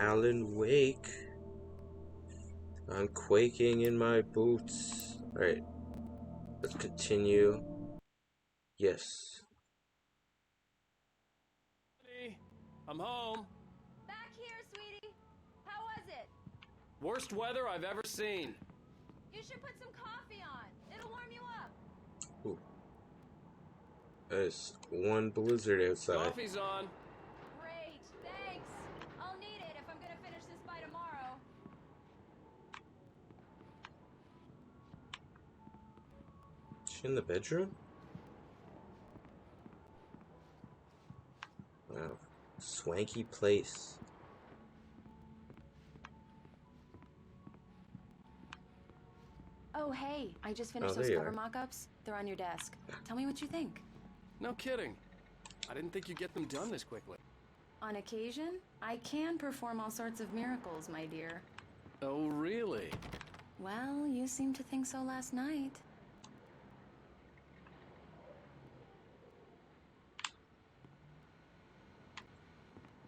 Alan Wake. I'm quaking in my boots. Alright, let's continue. Yes. Honey, I'm home. Back here, sweetie. How was it? Worst weather I've ever seen. You should put some coffee on. It'll warm you up. Ooh. There's one blizzard outside. Coffee's on. Great, thanks. I'll need it if I'm gonna finish this by tomorrow. Is she in the bedroom? Wow. Swanky place. Oh, hey, I just finished Oh, those there you cover are. mock-ups. They're on your desk. Tell me what you think. No kidding. I didn't think you'd get them done this quickly. On occasion, I can perform all sorts of miracles, my dear. Oh, really? Well, you seemed to think so last night.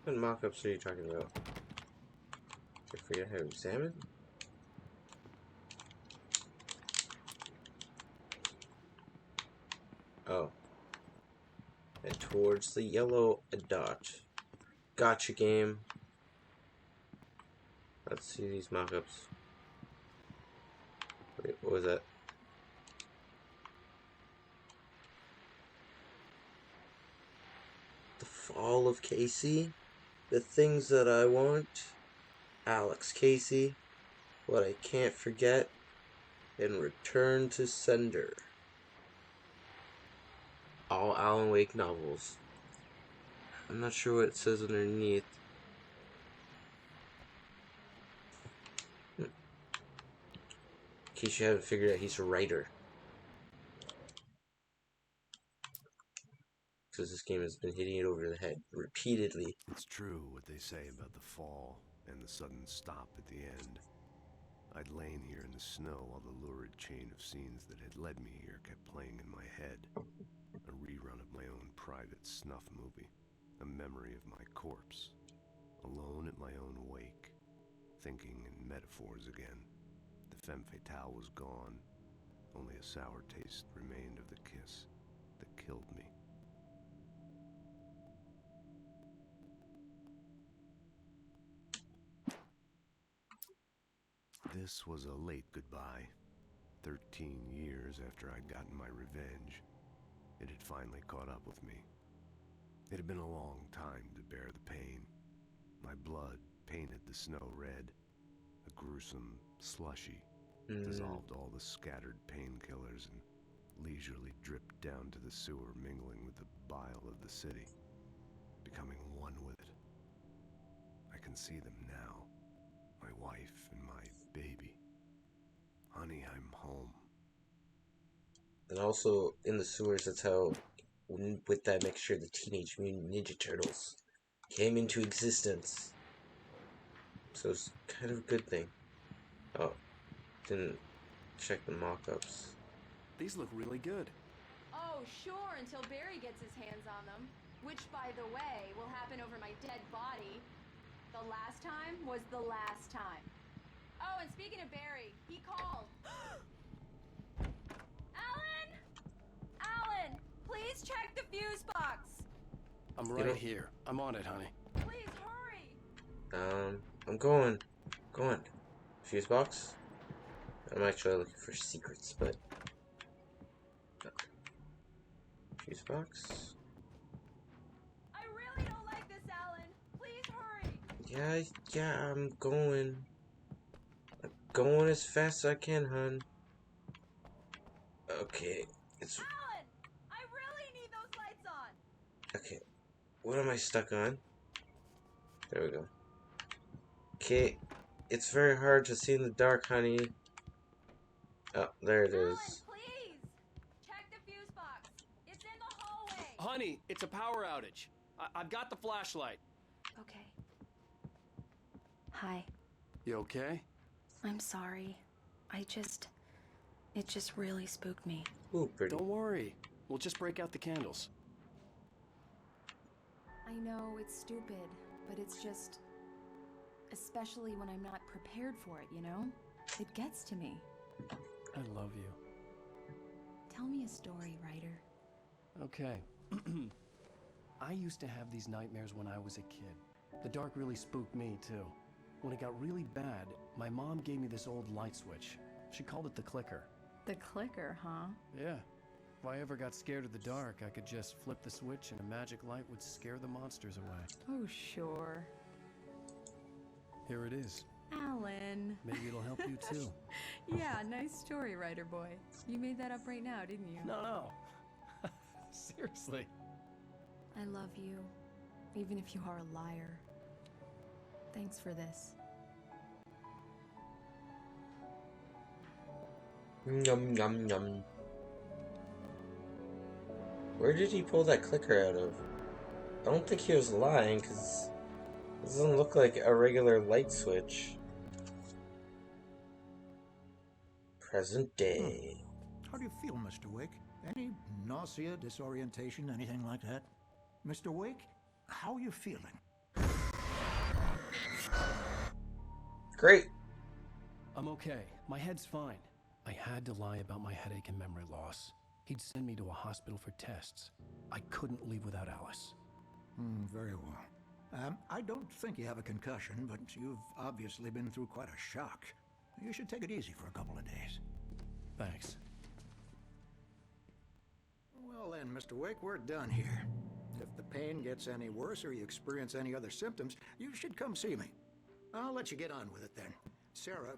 What mock-ups are you talking about? I forget how to examine? Oh. And towards the yellow dot. Gotcha, game. Let's see these mock-ups. Wait, what was that? The Fall of Casey? The Things That I Want? Alex Casey? What I Can't Forget? And Return to Sender. All Alan Wake novels. I'm not sure what it says underneath. In case you haven't figured out, he's a writer. Because this game has been hitting it over the head repeatedly. It's true what they say about the fall and the sudden stop at the end. I'd lain here in the snow while the lurid chain of scenes that had led me here kept playing in my head. A rerun of my own private snuff movie. A memory of my corpse. Alone at my own wake. Thinking in metaphors again. The femme fatale was gone. Only a sour taste remained of the kiss that killed me. This was a late goodbye. 13 years after I'd gotten my revenge, it had finally caught up with me. It had been a long time to bear the pain. My blood painted the snow red. A gruesome slushy dissolved all the scattered painkillers and leisurely dripped down to the sewer, mingling with the bile of the city, becoming one with it. I can see them now. My wife and my baby. Honey, I'm home. And also, in the sewers, that's how, with that mixture, the Teenage Mutant Ninja Turtles came into existence. So it's kind of a good thing. Oh, didn't check the mock-ups. These look really good. Oh, sure, until Barry gets his hands on them. Which, by the way, will happen over my dead body. The last time was the last time. Oh, and speaking of Barry, he called. Alan! Alan, please check the fuse box. I'm right here. I'm on it, honey. Please hurry. I'm going. Fuse box? I'm actually looking for secrets, but... Fuse box? I really don't like this, Alan. Please hurry. Yeah, I'm going. I'm going as fast as I can, hun. Okay, it's... Alan, I really need those lights on. Okay, what am I stuck on? There we go. Okay, it's very hard to see in the dark, honey. Oh, there it Alan, is. please. Check the fuse box. It's in the hallway. Honey, it's a power outage. I've got the flashlight. Okay. Hi. You okay? I'm sorry. It just really spooked me. Ooh, pretty. Don't worry. We'll just break out the candles. I know it's stupid, but it's just... Especially when I'm not prepared for it, you know? It gets to me. I love you. Tell me a story, writer. Okay. I used to have these nightmares when I was a kid. The dark really spooked me, too. When it got really bad, my mom gave me this old light switch. She called it the clicker. The clicker, huh? Yeah. If I ever got scared of the dark, I could just flip the switch and a magic light would scare the monsters away. Oh, sure. Here it is. Alan. Maybe it'll help you, too. Yeah, nice story, writer boy. You made that up right now, didn't you? No. Seriously. I love you, even if you are a liar. Thanks for this. Yum yum yum. Where did he pull that clicker out of? I don't think he was lying, because it doesn't look like a regular light switch. Present day. How do you feel, Mr. Wake? Any nausea, disorientation, anything like that? Mr. Wake, how are you feeling? Great. I'm okay. My head's fine. I had to lie about my headache and memory loss. He'd send me to a hospital for tests. I couldn't leave without Alice. Very well. I don't think you have a concussion, but you've obviously been through quite a shock. You should take it easy for a couple of days. Thanks. Well then, Mr. Wake, we're done here. If the pain gets any worse or you experience any other symptoms, you should come see me. I'll let you get on with it then. Sarah,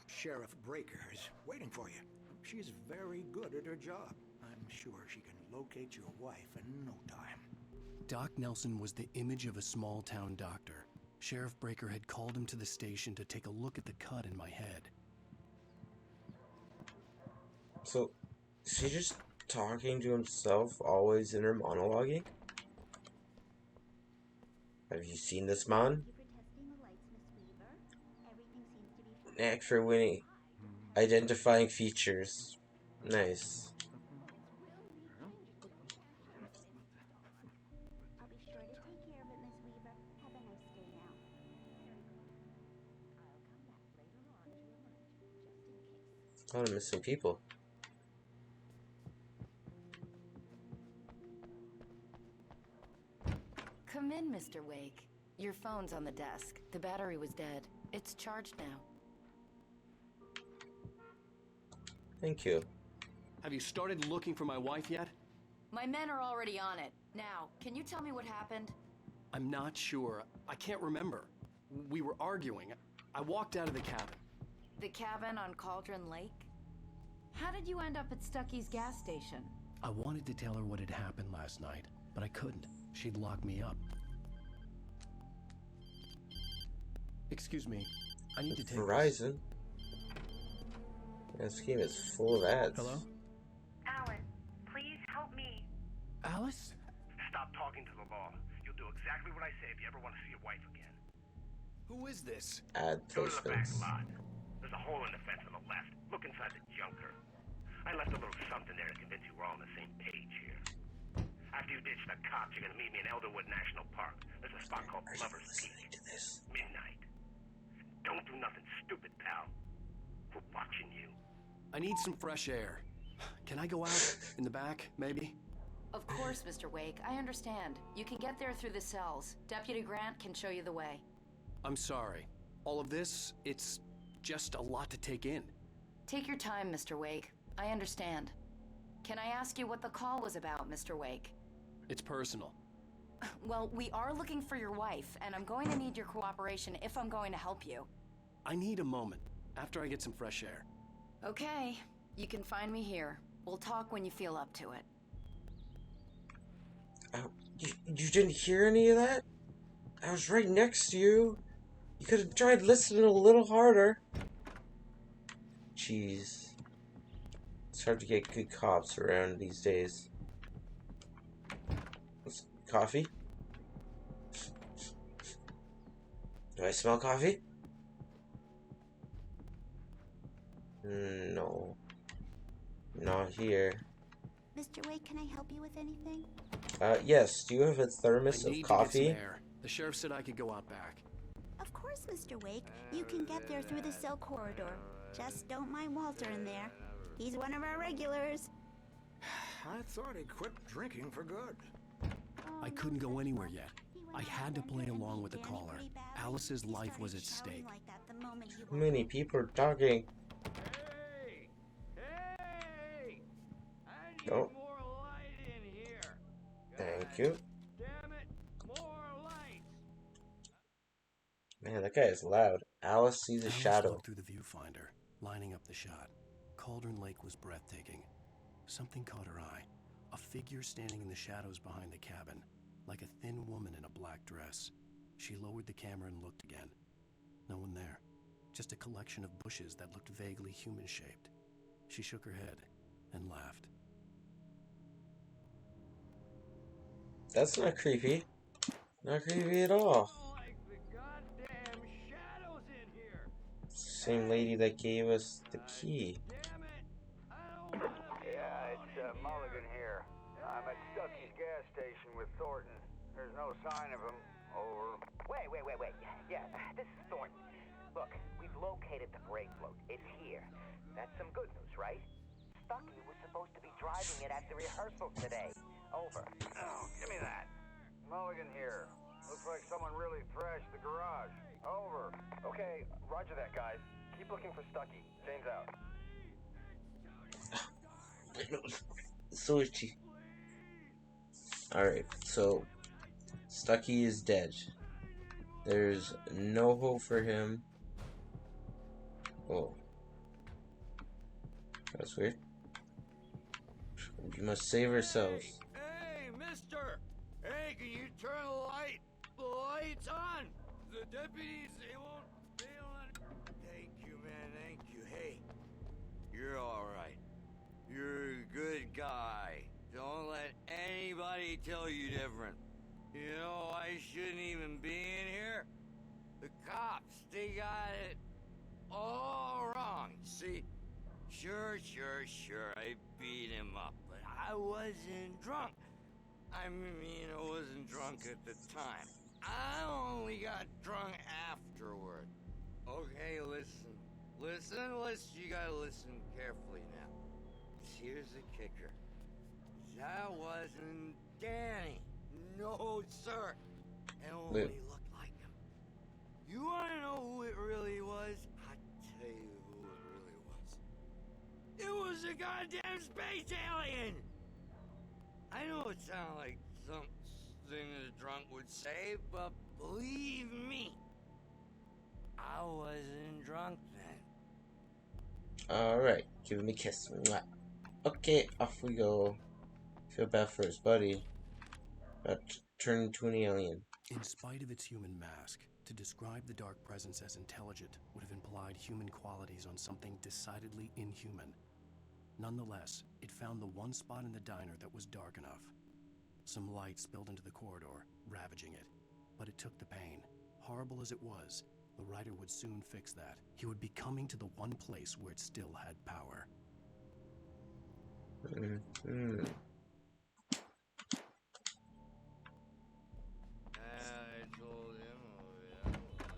Sheriff Breaker, is waiting for you. She's very good at her job. I'm sure she can locate your wife in no time. Doc Nelson was the image of a small-town doctor. Sheriff Breaker had called him to the station to take a look at the cut in my head. So, is he just talking to himself, always inner monologuing? Have you seen this man? Knack for winning. Identifying features. Nice. I'll be sure to take care of it, Miss Weaver. Have a nice day now. I'll come back later on to your lunch, just in case. A lot of missing people. Come in, Mr. Wake. Your phone's on the desk. The battery was dead. It's charged now. Thank you. Have you started looking for my wife yet? My men are already on it. Now, can you tell me what happened? I'm not sure. I can't remember. We were arguing. I walked out of the cabin. The cabin on Cauldron Lake? How did you end up at Stucky's gas station? I wanted to tell her what had happened last night, but I couldn't. She'd lock me up. Excuse me. I need to take Verizon. This game is full of ads. Hello? Alan, please help me. Alice? Stop talking to the law. You'll do exactly what I say if you ever want to see your wife again. Who is this? Ad Go to the back placements. lot. There's a hole in the fence on the left. Look inside the junker. I left a little something there to convince you we're all on the same page here. After you ditch the cops, you're gonna meet me in Elderwood National Park. There's a spot called Are you Lover's listening Peak. to this? Midnight. Don't do nothing stupid, pal. We're watching you. I need some fresh air. Can I go out? In the back, maybe? Of course, Mr. Wake. I understand. You can get there through the cells. Deputy Grant can show you the way. I'm sorry. All of this, it's just a lot to take in. Take your time, Mr. Wake. I understand. Can I ask you what the call was about, Mr. Wake? It's personal. Well, we are looking for your wife, and I'm going to need your cooperation if I'm going to help you. I need a moment, after I get some fresh air. Okay, you can find me here. We'll talk when you feel up to it. You didn't hear any of that? I was right next to you. You could have tried listening a little harder. Jeez. It's hard to get good cops around these days. Coffee? Do I smell coffee? No. Not here. Mr. Wake, can I help you with anything? Yes. Do you have a thermos I of need coffee? to get some air. The sheriff said I could go out back. Of course course, Mr. Wake. You can get there through the cell corridor. Just don't mind Walter in there. He's one of our regulars. I thought he quit drinking for good. I couldn't go anywhere yet. I had to play along with the caller. Alice's life was at stake. Too many people are talking. Hey! Hey! I need Oh. more light in here. Thank you. Damn it, more light. Man, that guy is loud. Alice sees a Alice shadow. looked through the viewfinder, lining up the shot. Cauldron Lake was breathtaking. Something caught her eye. A figure standing in the shadows behind the cabin, like a thin woman in a black dress. She lowered the camera and looked again. No one there. Just a collection of bushes that looked vaguely human-shaped. She shook her head and laughed. That's not creepy. Not creepy at all. Like the goddamn shadows in here. Same lady that gave us the key. Damn it. I don't want to be It's Mulligan here. I'm at Stucky's gas station with Thornton. There's no sign of him. Over. Wait. Yeah, this is Thornton. Look, we've located the brake float. It's here. That's some good news, right? Stucky was supposed to be driving it at the rehearsal today. Over. Oh, give me that. Mulligan here. Looks like someone really thrashed the garage. Over. Okay, roger that, guys. Keep looking for Stucky. James out. So itchy. Alright, so Stucky is dead. There's no hope for him. Oh. That's weird. We must save ourselves. Hey, mister! Hey, can you turn the lights on? The deputies, they won't. Thank you, man, thank you. Hey, you're alright. You're a good guy. Don't let anybody tell you different. You know, I shouldn't even be in here. The cops, they got it all wrong. See? Sure, I beat him up, but I wasn't drunk. I mean, I wasn't drunk at the time. I only got drunk afterward. Okay, listen. You gotta listen carefully now. 'Cause here's the kicker. That wasn't Danny. No, sir. It only looked like him. You wanna know who it really was? I'll tell you who it really was. It was a goddamn space alien! I know it sounds like something a drunk would say, but believe me, I wasn't drunk then. Alright, give him a kiss. Mwah. Okay, off we go. Feel bad for his buddy. About to turn into an alien. In spite of its human mask, to describe the dark presence as intelligent would have implied human qualities on something decidedly inhuman. Nonetheless, it found the one spot in the diner that was dark enough. Some light spilled into the corridor, ravaging it. But it took the pain. Horrible as it was, the writer would soon fix that. He would be coming to the one place where it still had power. Mm-hmm.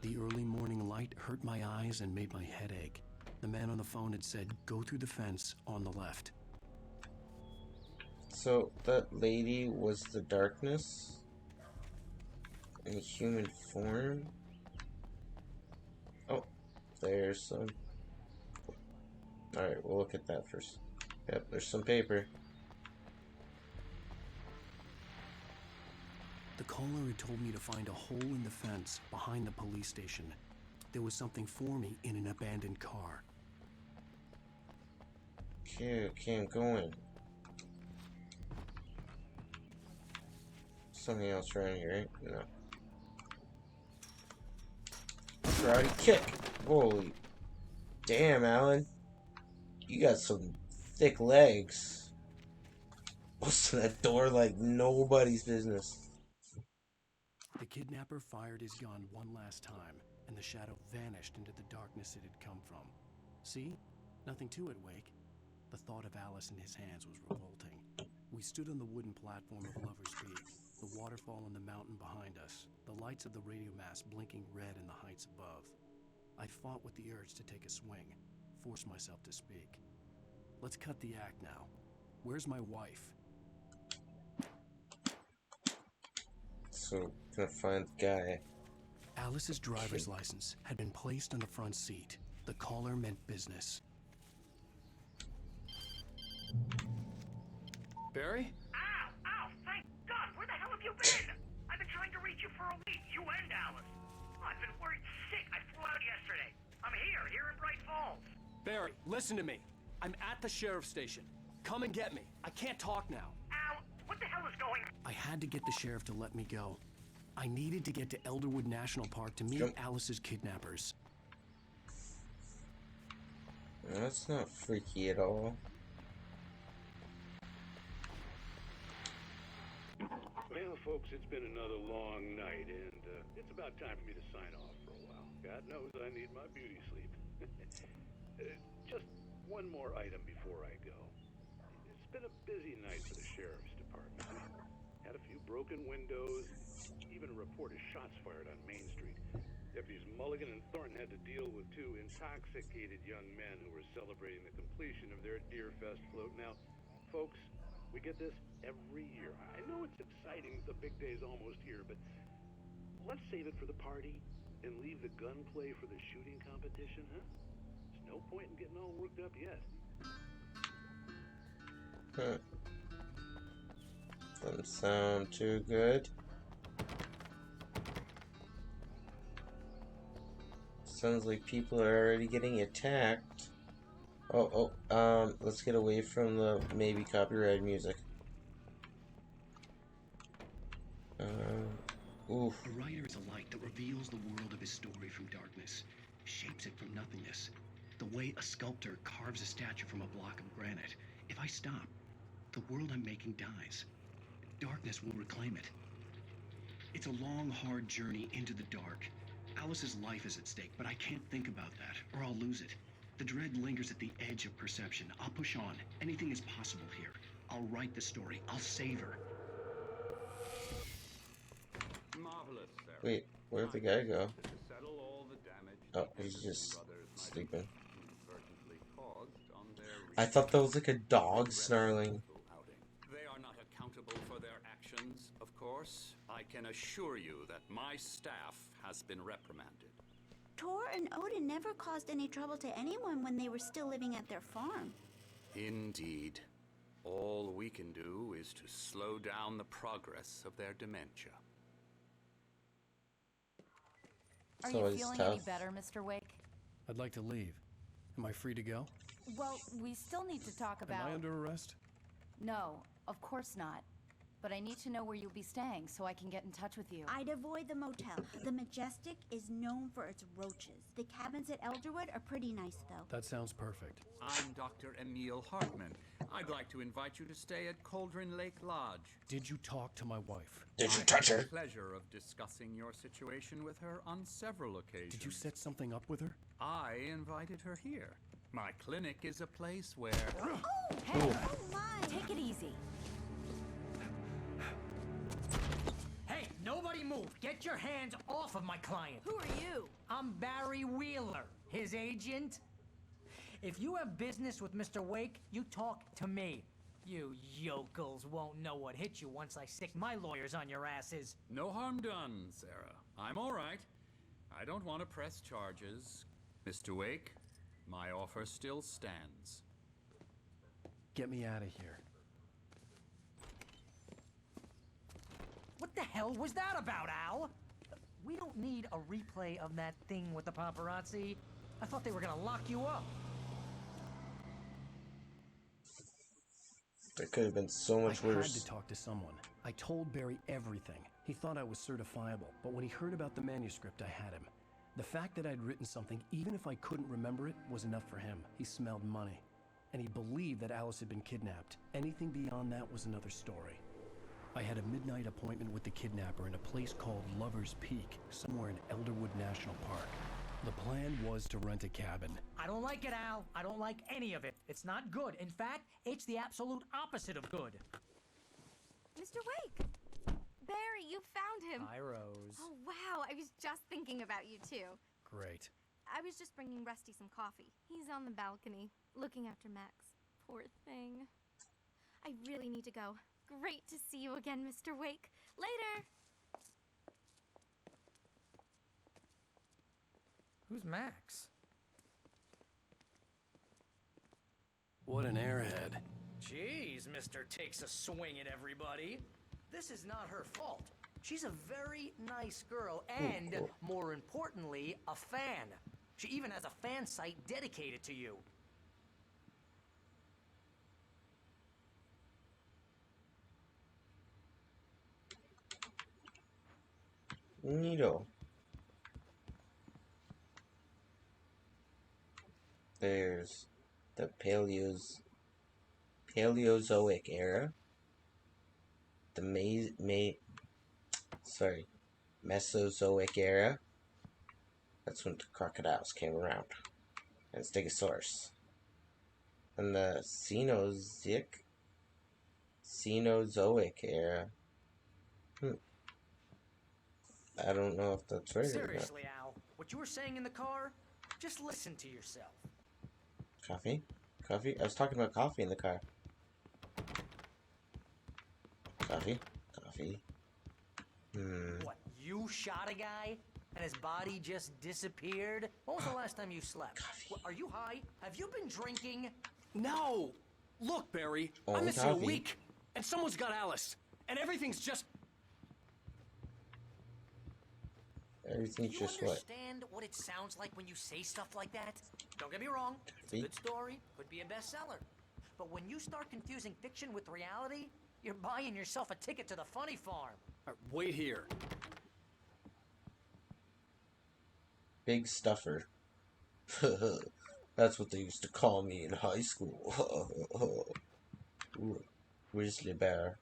The early morning light hurt my eyes and made my head ache. The man on the phone had said, "Go through the fence on the left." So that lady was the darkness in human form. Oh, there's some. Alright, we'll look at that first. Yep, there's some paper. The caller had told me to find a hole in the fence behind the police station. There was something for me in an abandoned car. Okay, I'm going. Something else around here, right? No. Karate kick! Holy. Damn, Alan. You got some thick legs. Busting that door like nobody's business. The kidnapper fired his gun one last time, and the shadow vanished into the darkness it had come from. See? Nothing to it, Wake. The thought of Alice in his hands was revolting. We stood on the wooden platform of Lover's Peak, the waterfall and the mountain behind us, the lights of the radio mast blinking red in the heights above. I fought with the urge to take a swing, force myself to speak. Let's cut the act now. Where's my wife? So, gonna find the guy. Alice's driver's license had been placed on the front seat. The caller meant business. Barry? Ow! Ow! Thank God! Where the hell have you been? I've been trying to reach you for a week. You and Alice. I've been worried sick. I flew out yesterday. I'm here in Bright Falls. Barry, listen to me. I'm at the sheriff's station. Come and get me. I can't talk now. Al, what the hell is going on? I had to get the sheriff to let me go. I needed to get to Elderwood National Park to meet Alice's kidnappers. That's not freaky at all. Well, folks, it's been another long night, and it's about time for me to sign off for a while. God knows I need my beauty sleep. Just one more item before I go. It's been a busy night for the sheriff's department. Had a few broken windows, even a report of shots fired on Main Street. Deputies Mulligan and Thornton had to deal with two intoxicated young men who were celebrating the completion of their Deerfest float. Now, folks, we get this every year. I know it's exciting, the big day's almost here, but let's save it for the party and leave the gunplay for the shooting competition, huh? There's no point in getting all worked up yet. Doesn't sound too good. Sounds like people are already getting attacked. Let's get away from the maybe copyrighted music. Oof. A writer is a light that reveals the world of his story from darkness, shapes it from nothingness. The way a sculptor carves a statue from a block of granite. If I stop, the world I'm making dies. Darkness will reclaim it. It's a long, hard journey into the dark. Alice's life is at stake, but I can't think about that, or I'll lose it. The dread lingers at the edge of perception. I'll push on. Anything is possible here. I'll write the story. I'll save her. Marvelous, Sarah. Wait, where'd the guy go? To settle all the damage Oh, he's just brothers might sleeping. have inadvertently caused on their I thought that was like a dog snarling. They are not accountable for their actions, of course. I can assure you that my staff has been reprimanded. Tor and Odin never caused any trouble to anyone when they were still living at their farm. Indeed. All we can do is to slow down the progress of their dementia. Are So you it's feeling any tough. better, Mr. Wake? I'd like to leave. Am I free to go? Well, we still need to talk about... Am I under arrest? No, of course not. But I need to know where you'll be staying so I can get in touch with you. I'd avoid the motel. The Majestic is known for its roaches. The cabins at Elderwood are pretty nice, though. That sounds perfect. I'm Dr. Emil Hartman. I'd like to invite you to stay at Cauldron Lake Lodge. Did you talk to my wife? Did you touch I had her? the pleasure of discussing your situation with her on several occasions. Did you set something up with her? I invited her here. My clinic is a place where... Oh, Hey, oh my! take it easy. Hey, nobody move! Get your hands off of my client! Who are you? I'm Barry Wheeler, his agent. If you have business with Mr. Wake, you talk to me. You yokels won't know what hit you once I stick my lawyers on your asses. No harm done, Sarah. I'm all right. I don't want to press charges. Mr. Wake, my offer still stands. Get me out of here. What the hell was that about, Al? We don't need a replay of that thing with the paparazzi. I thought they were gonna lock you up. That could have been so much I worse. had to talk to someone. I told Barry everything. He thought I was certifiable, but when he heard about the manuscript, I had him. The fact that I'd written something, even if I couldn't remember it, was enough for him. He smelled money. And he believed that Alice had been kidnapped. Anything beyond that was another story. I had a midnight appointment with the kidnapper in a place called Lover's Peak, somewhere in Elderwood National Park. The plan was to rent a cabin. I don't like it, Al. I don't like any of it. It's not good. In fact, it's the absolute opposite of good. Mr. Wake! Barry, you found him. Hi, Rose. Oh, wow. I was just thinking about you, too. Great. I was just bringing Rusty some coffee. He's on the balcony, looking after Max. Poor thing. I really need to go. Great to see you again, Mr. Wake. Later! Who's Max? What an airhead. Jeez, Mr. Takes a swing at everybody. This is not her fault. She's a very nice girl and, more importantly, a fan. She even has a fan site dedicated to you. Neato. There's the Paleozoic era, the Mesozoic era. That's when the crocodiles came around, and Stegosaurus. And the Cenozoic era. I don't know if that's right or not. Seriously, Al, what you were saying in the car, just listen to yourself. Coffee? Coffee? I was talking about coffee in the car. Coffee? Coffee. What, you shot a guy and his body just disappeared? When was the last time you slept? What, are you high? Have you been drinking? No! Look, Barry, Only I'm missing a coffee. week, and someone's got Alice, and everything's just... Everything's Do you just what? understand what it sounds like when you say stuff like that? Don't get me wrong, it's a good story, could be a bestseller. But when you start confusing fiction with reality, you're buying yourself a ticket to the funny farm. Wait here. Big stuffer. That's what they used to call me in high school. Ooh, grizzly bear.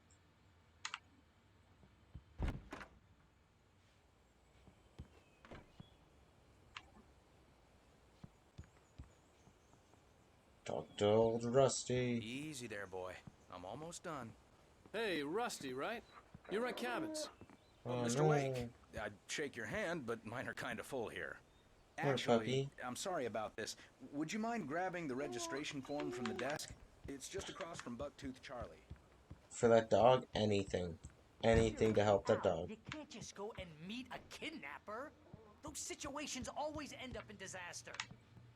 Talk to old Rusty. Easy there, boy. I'm almost done. Hey, Rusty, right? You rent cabins. Oh, Mr. no. Wake, I'd shake your hand, but mine are kind of full here. Poor Actually, puppy. I'm sorry about this. Would you mind grabbing the registration form from the desk? It's just across from Bucktooth Charlie. For that dog, anything. Anything to help that dog. You can't just go and meet a kidnapper. Those situations always end up in disaster.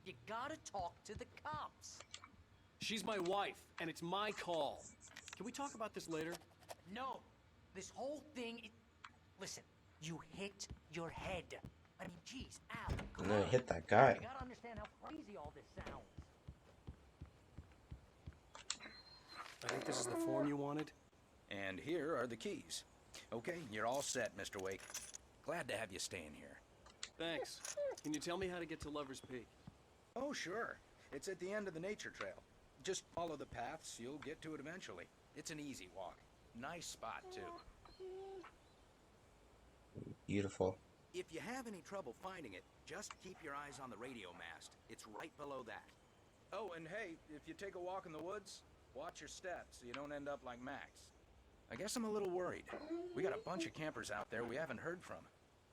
You gotta talk to the cops. She's my wife, and it's my call. Can we talk about this later? No. This whole thing is... Listen, you hit your head. I mean, geez, Al. And then I hit that guy. You gotta understand how crazy all this sounds. I think this is the form you wanted. And here are the keys. Okay, you're all set, Mr. Wake. Glad to have you staying here. Thanks. Can you tell me how to get to Lover's Peak? Oh, sure. It's at the end of the nature trail. Just follow the paths, you'll get to it eventually. It's an easy walk. Nice spot, too. Beautiful. If you have any trouble finding it, just keep your eyes on the radio mast. It's right below that. Oh, and hey, if you take a walk in the woods, watch your steps so you don't end up like Max. I guess I'm a little worried. We got a bunch of campers out there we haven't heard from.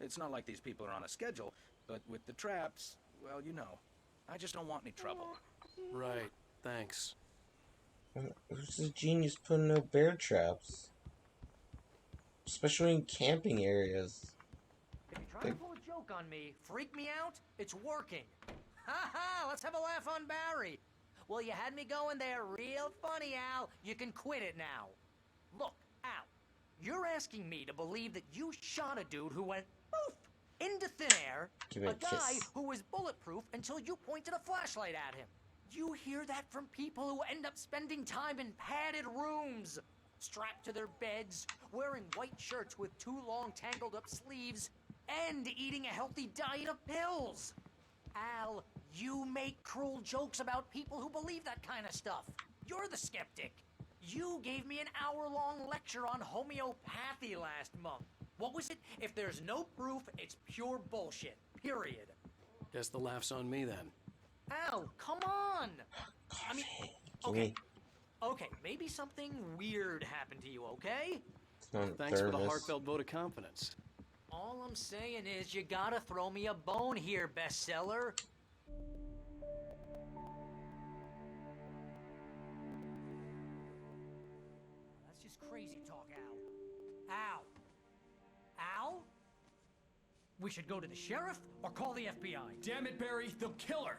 It's not like these people are on a schedule, but with the traps, well, you know. I just don't want any trouble. Right, thanks. Who's the genius putting out bear traps? Especially in camping areas. If you're trying to pull a joke on me, freak me out, it's working. Ha ha, let's have a laugh on Barry. Well, you had me going there real funny, Al. You can quit it now. Look, Al, you're asking me to believe that you shot a dude who went poof into thin air, Give me a guy kiss. who was bulletproof until you pointed a flashlight at him. You hear that from people who end up spending time in padded rooms, strapped to their beds, wearing white shirts with too long tangled up sleeves, and eating a healthy diet of pills. Al, you make cruel jokes about people who believe that kind of stuff. You're the skeptic. You gave me an hour-long lecture on homeopathy last month. What was it? If there's no proof, it's pure bullshit. Period. Guess the laugh's on me then. Al, come on! I mean, Okay. okay, maybe something weird happened to you, okay? On Thanks for the thermos. heartfelt vote of confidence. All I'm saying is you gotta throw me a bone here, bestseller. That's just crazy talk, Al. Al? Al? We should go to the sheriff or call the FBI. Damn it, Barry, they'll kill her!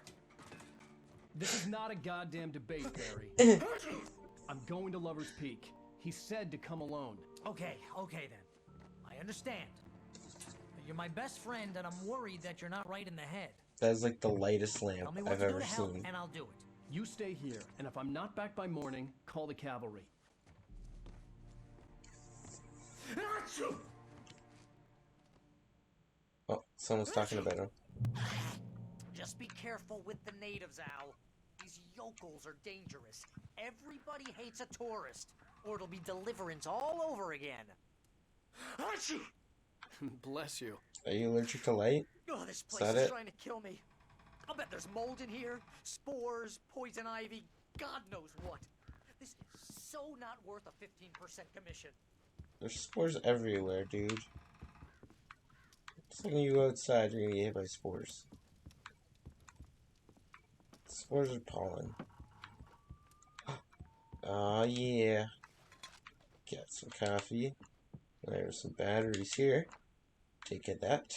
This is not a goddamn debate, Barry. I'm going to Lover's Peak. He said to come alone. Okay then. I understand. But you're my best friend, and I'm worried that you're not right in the head. That's like the lightest lamp Tell me what I've to do ever to help, seen. and I'll do it. You stay here, and if I'm not back by morning, call the cavalry. Oh, someone's talking about him. Just be careful with the natives, Al. These yokels are dangerous. Everybody hates a tourist, or it'll be deliverance all over again. Bless you. Are you allergic to light? Oh, this Is place that is it? trying to kill me. I'll bet there's mold in here, spores, poison ivy, God knows what. This is so not worth a 15% commission. There's spores everywhere, dude. It's like when you go outside, you're gonna get hit by spores. Spores are pollen. Oh yeah. Get some coffee. There's some batteries here. Take it that.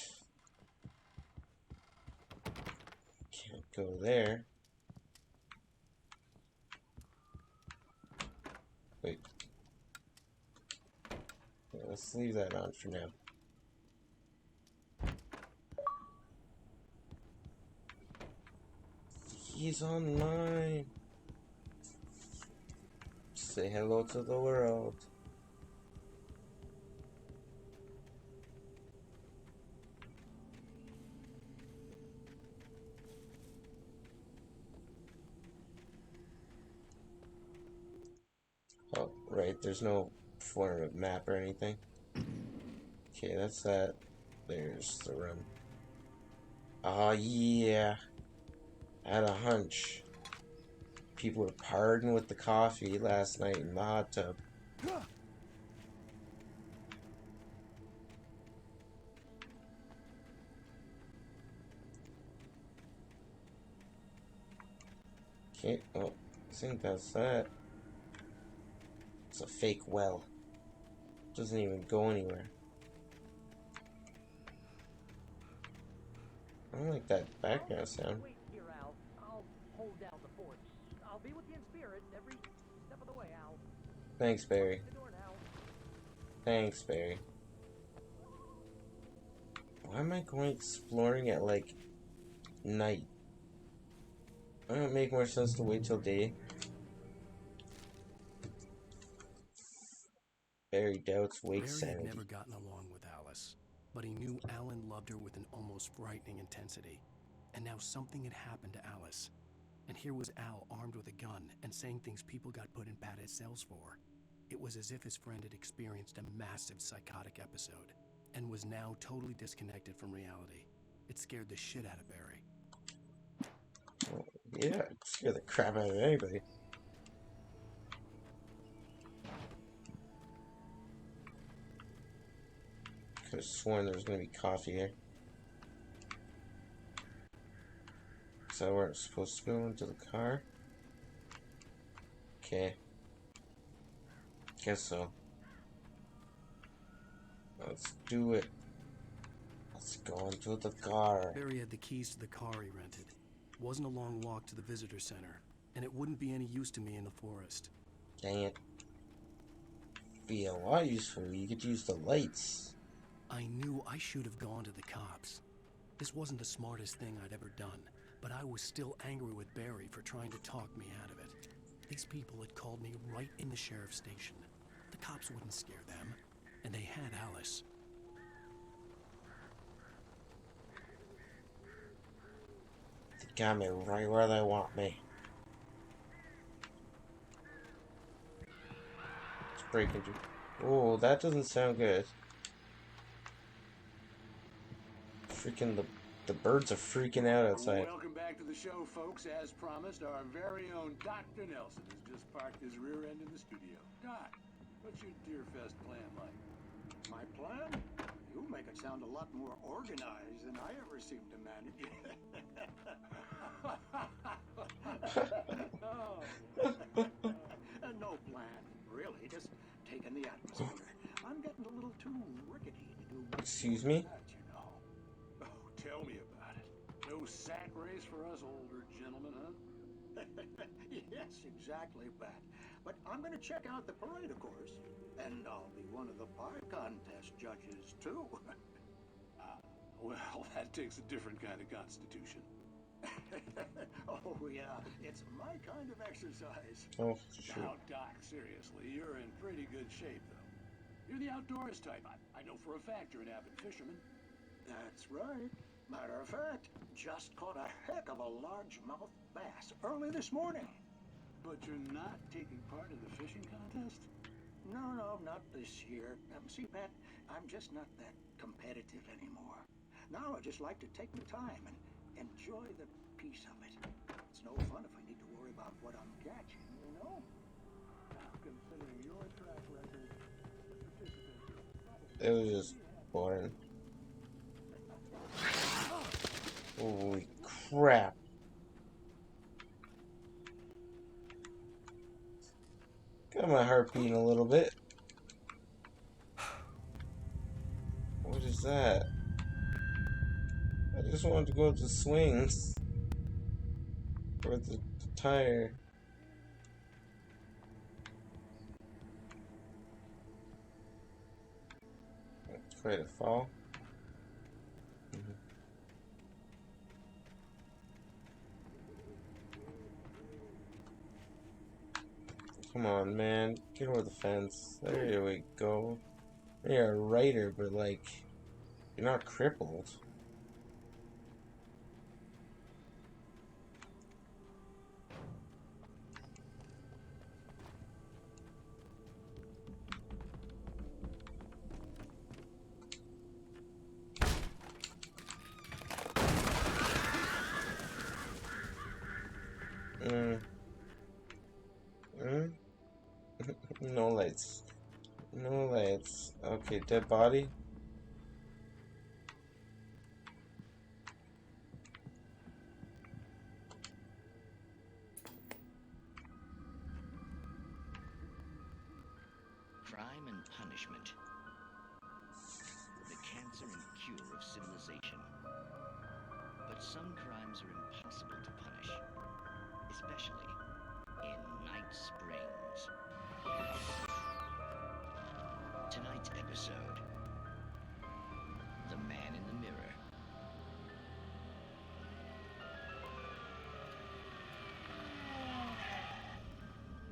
Can't go there. Wait. Yeah, let's leave that on for now. He's online. Say hello to the world. Oh, right, there's no form of map or anything. Okay, that's that. There's the room. Oh yeah. I had a hunch. People were partying with the coffee last night in the hot tub. Okay, oh, I think that's that. It's a fake well. Doesn't even go anywhere. I don't like that background sound. Wait here, Al. I'll hold down the fort. I'll be with you in spirit every step of the way, Al. Thanks, Barry. The door now. Thanks, Barry. Why am I going exploring at, like, night? Wouldn't it make more sense to wait till day? Barry doubts Wake's Barry had sanity. never gotten along with Alice, but he knew Alan loved her with an almost frightening intensity. And now something had happened to Alice. And here was Al armed with a gun and saying things people got put in padded cells for. It was as if his friend had experienced a massive psychotic episode and was now totally disconnected from reality. It scared the shit out of Barry. Yeah, it scared the crap out of anybody. Could have sworn there was going to be coffee here. Is that where it's supposed to go? Into the car? Okay. Guess so. Let's do it. Let's go into the car. Barry had the keys to the car he rented. It wasn't a long walk to the visitor center, and it wouldn't be any use to me in the forest. Dang it. Be a lot useful. You could use the lights. I knew I should have gone to the cops. This wasn't the smartest thing I'd ever done, but I was still angry with Barry for trying to talk me out of it. These people had called me right in the sheriff's station. The cops wouldn't scare them, and they had Alice. They got me right where they want me. Let's break into... Oh, that doesn't sound good. Freaking the birds are freaking out outside. Welcome back to the show, folks. As promised, our very own Dr. Nelson has just parked his rear end in the studio. Doc, What's your Deerfest plan like? My plan? You make it sound a lot more organized than I ever seem to manage. No plan, really. Just taking the atmosphere. I'm getting a little too rickety to do much Excuse more than me? that, you know. Oh, tell me about it. No sack race for us older gentlemen, huh? Yes, exactly, Pat. But I'm going to check out the parade, of course. And I'll be one of the pie contest judges, too. Well, that takes a different kind of constitution. Oh, yeah. It's my kind of exercise. Oh, shoot. Now, Doc, seriously, you're in pretty good shape, though. You're the outdoors type. I know for a fact you're an avid fisherman. That's right. Matter of fact, just caught a heck of a largemouth bass early this morning. But you're not taking part in the fishing contest? No, not this year. See, Pat, I'm just not that competitive anymore. Now I just like to take my time and enjoy the peace of it. It's no fun if I need to worry about what I'm catching, you know? Now, considering your track record, It was just boring. Holy crap. Got my heart beating a little bit. What is that? I just wanted to go to swings. Or the tire. Try to fall. Come on, man. Get over the fence. There we go. You're a writer, but like, you're not crippled. No lights. No lights. Okay, dead body. Crime and punishment. The cancer and cure of civilization. But some crimes are impossible to punish, especially in Night Springs. Tonight's episode, The Man in the Mirror.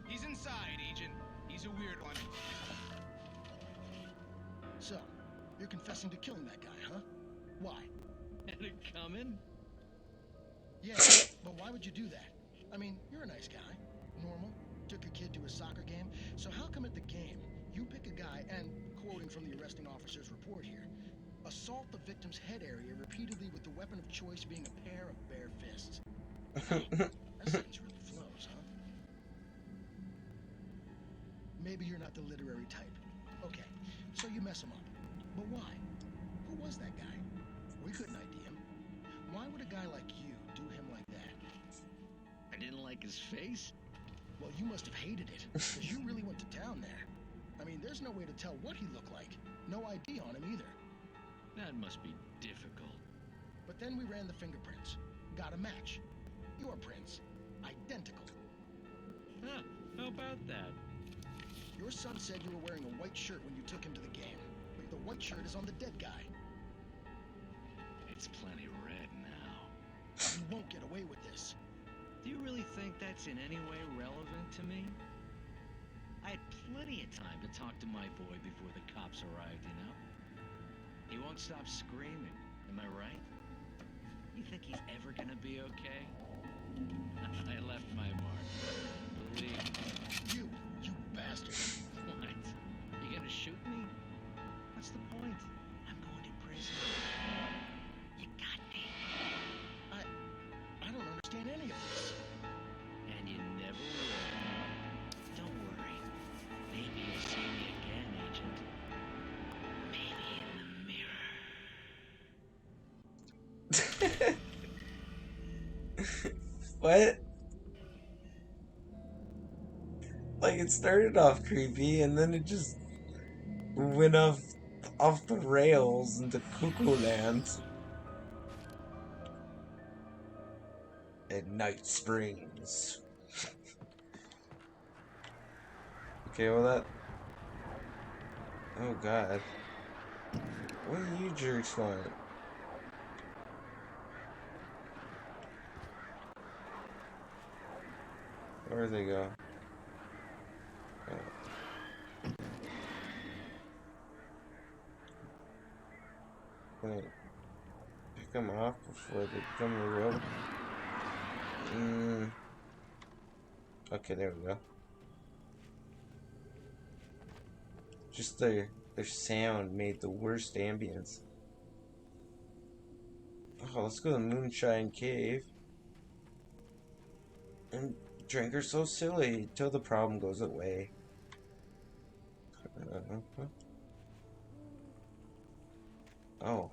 He's inside, Agent. He's a weird one. So, you're confessing to killing that guy, huh? Why? Had it coming? Yeah, but why would you do that? I mean, you're a nice guy. Normal. Took a kid to a soccer game. So how come at the game, you pick a guy and, quoting from the arresting officer's report here, assault the victim's head area repeatedly with the weapon of choice being a pair of bare fists? That sentence really flows, huh? Maybe you're not the literary type. Okay, so you mess him up. But why? Who was that guy? We couldn't ID him. Why would a guy like you do him like that? I didn't like his face? Well, you must have hated it, because you really went to town there. I mean, there's no way to tell what he looked like. No ID on him either. That must be difficult. But then we ran the fingerprints. Got a match. Your prints. Identical. Huh, how about that? Your son said you were wearing a white shirt when you took him to the game. But the white shirt is on the dead guy. It's plenty red now. You won't get away with this. Do you really think that's in any way relevant to me? I had plenty of time to talk to my boy before the cops arrived, you know? He won't stop screaming, am I right? You think he's ever gonna be okay? I left my mark. Believe me. You bastard. What? You gonna shoot me? What's the point? I'm going to prison. You got me. I don't understand any of this. And you never will. Don't worry. Maybe you'll see me What? Like, it started off creepy, and then it just went off the rails into cuckoo land. At Night Springs. Okay, well that... Oh god. What do you jerks want? Where'd they go? Wait. Pick them off before they become a real... Okay, there we go. Just their sound made the worst ambience. Oh, let's go to Moonshine Cave. And drink are so silly till the problem goes away. Oh.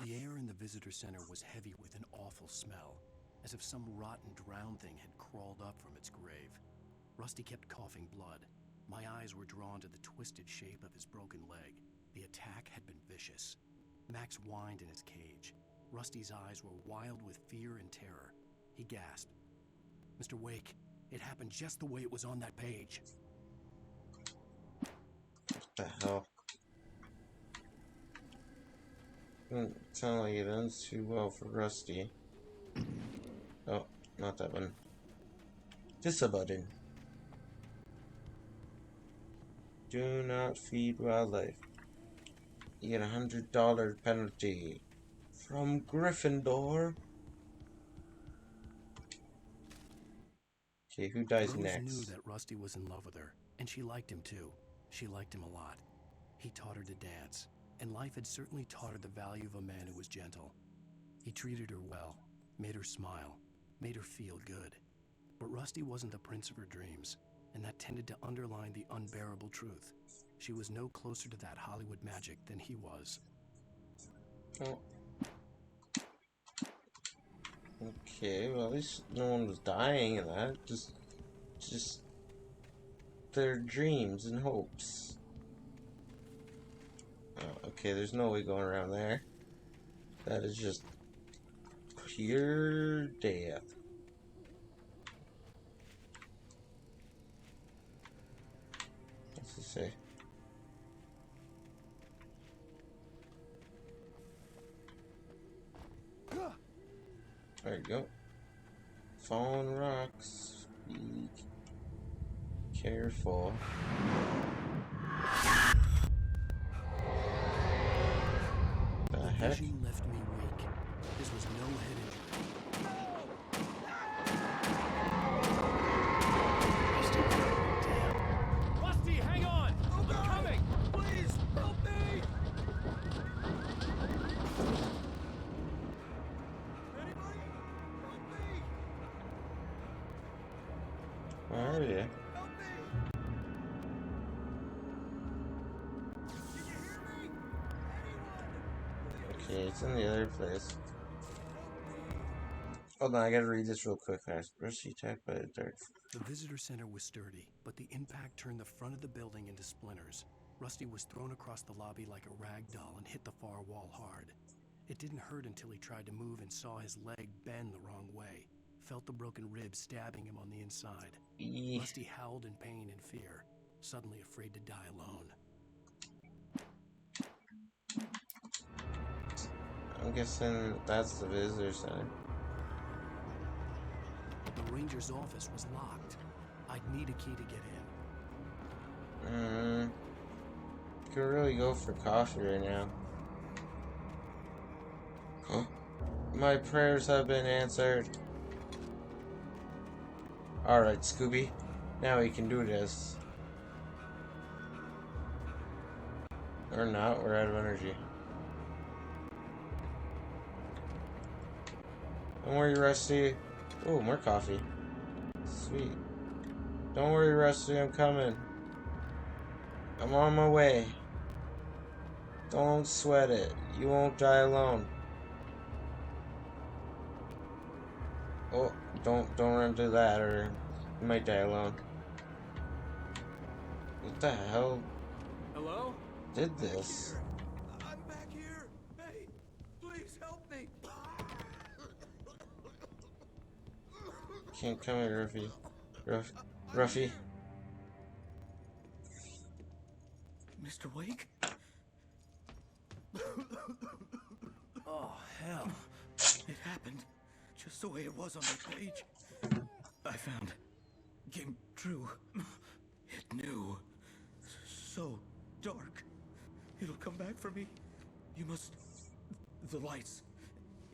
The air in the visitor center was heavy with an awful smell, as if some rotten drowned thing had crawled up from its grave. Rusty kept coughing blood. My eyes were drawn to the twisted shape of his broken leg. The attack had been vicious. Max whined in his cage. Rusty's eyes were wild with fear and terror. He gasped. "Mr. Wake, it happened just the way it was on that page." What the hell? Doesn't sound like it ends too well for Rusty. Oh, not that one. This a button. Do not feed wildlife. You get $100 penalty from Gryffindor. Okay, who dies Rose next? knew that Rusty was in love with her, and she liked him too. She liked him a lot. He taught her to dance, and life had certainly taught her the value of a man who was gentle. He treated her well, made her smile, made her feel good. But Rusty wasn't the prince of her dreams, and that tended to underline the unbearable truth. She was no closer to that Hollywood magic than he was. Oh. Okay, well at least no one was dying in that. Just their dreams and hopes. Oh, okay, there's no way going around there. That is just pure death. What's it say? There you go. Fallen rocks. Be careful. The The heck? vision left me weak. This was no head injury. Damn. Rusty, hang on! I'm coming! Please, help me! Anybody? Help me! Where are you? Help me! Okay, it's in the other place. Hold on, I gotta read this real quick. Rusty attacked by the dark. The visitor center was sturdy, but the impact turned the front of the building into splinters. Rusty was thrown across the lobby like a rag doll and hit the far wall hard. It didn't hurt until he tried to move and saw his leg bend the wrong way. Felt the broken ribs stabbing him on the inside. Rusty howled in pain and fear, suddenly afraid to die alone. I'm guessing that's the visitor center. The ranger's office was locked. I'd need a key to get in. Could really go for coffee right now. Huh? My prayers have been answered. Alright, Scooby. Now we can do this. Or not, we're out of energy. Don't worry, Rusty. Oh, more coffee. Sweet. Don't worry, Rusty, I'm coming. I'm on my way. Don't sweat it. You won't die alone. Oh, don't run to that or you might die alone. What the hell? Hello? Did this? I'm back here. Hey, please help me. Can't come here, Ruffy. Ruffy. Mr. Wake? Oh, hell. It happened just the way it was on that page. I found. Came true. It knew. So dark. It'll come back for me. You must... The lights.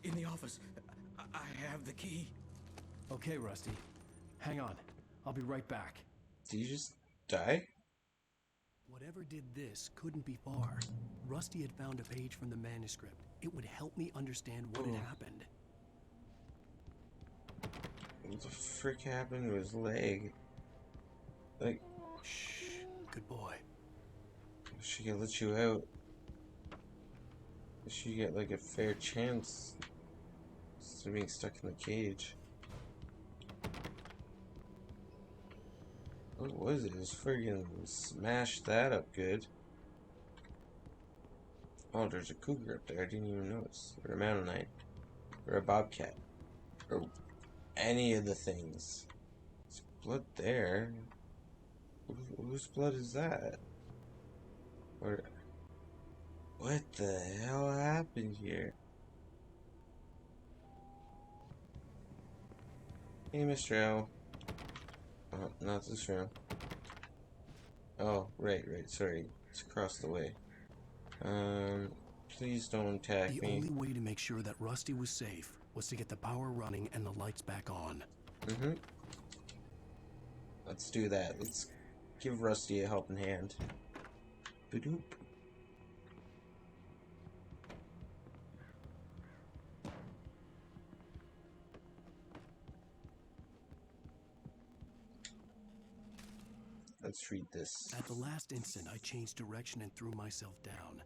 In the office. I have the key. Okay, Rusty. Hang on. I'll be right back. Did you just die? Whatever did this couldn't be far. Rusty had found a page from the manuscript. It would help me understand what had happened. What the frick happened to his leg? Like... Shh. Good boy. She could let you out. She get like a fair chance instead of being stuck in the cage. What was it? It was friggin' smashed that up good. Oh, there's a cougar up there. I didn't even notice. Or a mountain lion. Or a bobcat. Or any of the things. There's blood there. Whose blood is that? Or... What the hell happened here? Hey, Mr. L. Oh, not this room. Oh, right, sorry. It's across the way. Please don't attack me. The only way to make sure that Rusty was safe was to get the power running and the lights back on. Mm-hmm. Let's do that. Let's give Rusty a helping hand. Ba-doop. Let's read this. At the last instant, I changed direction and threw myself down.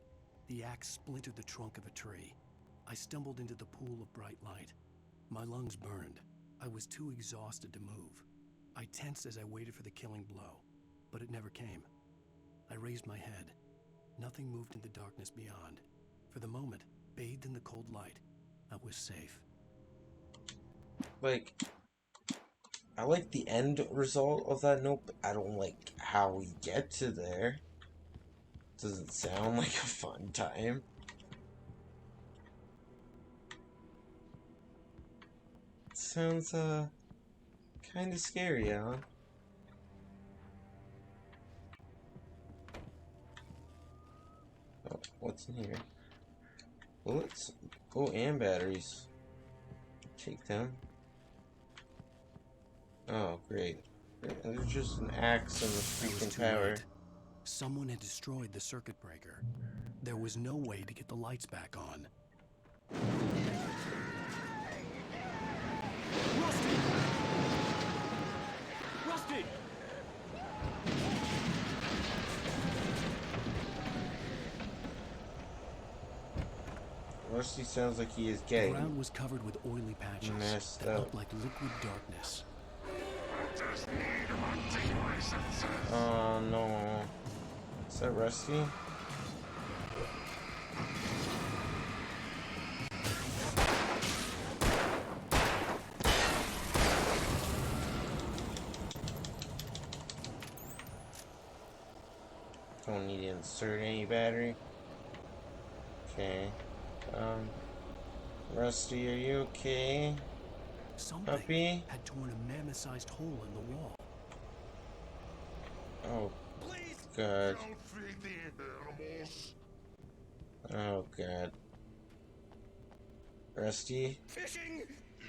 The axe splintered the trunk of a tree. I stumbled into the pool of bright light. My lungs burned. I was too exhausted to move. I tensed as I waited for the killing blow, but it never came. I raised my head. Nothing moved in the darkness beyond. For the moment, bathed in the cold light, I was safe. Like... I like the end result of that note, but I don't like how we get to there. Doesn't sound like a fun time. Sounds, kinda scary, huh? Oh, what's in here? Bullets? Oh, and batteries. Take them. Oh, great. There's just an axe and a freaking power. Late. Someone had destroyed the circuit breaker. There was no way to get the lights back on. Rusty! Rusty! Rusty sounds like he is gay. The ground was covered with oily patches Messed that up. looked like liquid darkness. Oh no. Is that Rusty? Don't need to insert any battery. Okay. Rusty, are you okay? Something Puppy? had torn a mammoth-sized hole in the wall. Oh, God. Don't feed the animals. Oh, God. Rusty? Fishing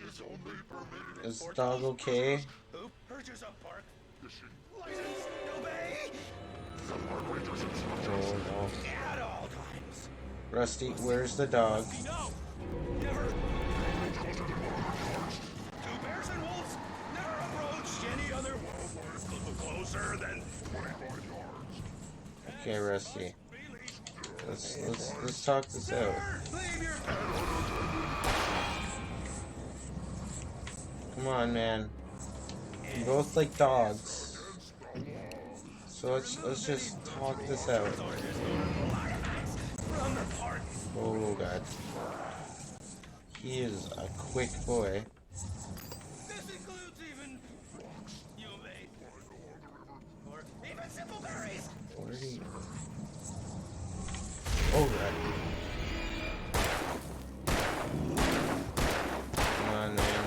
is only permitted. Is the dog okay? Who purges up park? Fishing. License, obey. Oh, no. At all times. Rusty, where's the dog? No. Never. Two bears and wolves never approached any other wildlife closer than 45 yards. Okay, Rusty. Let's talk this out. Come on, man. We both like dogs. So let's just talk this out. Oh god. He is a quick boy. This includes even UV or even simple berries. Where did he? Oh god. Come on, man.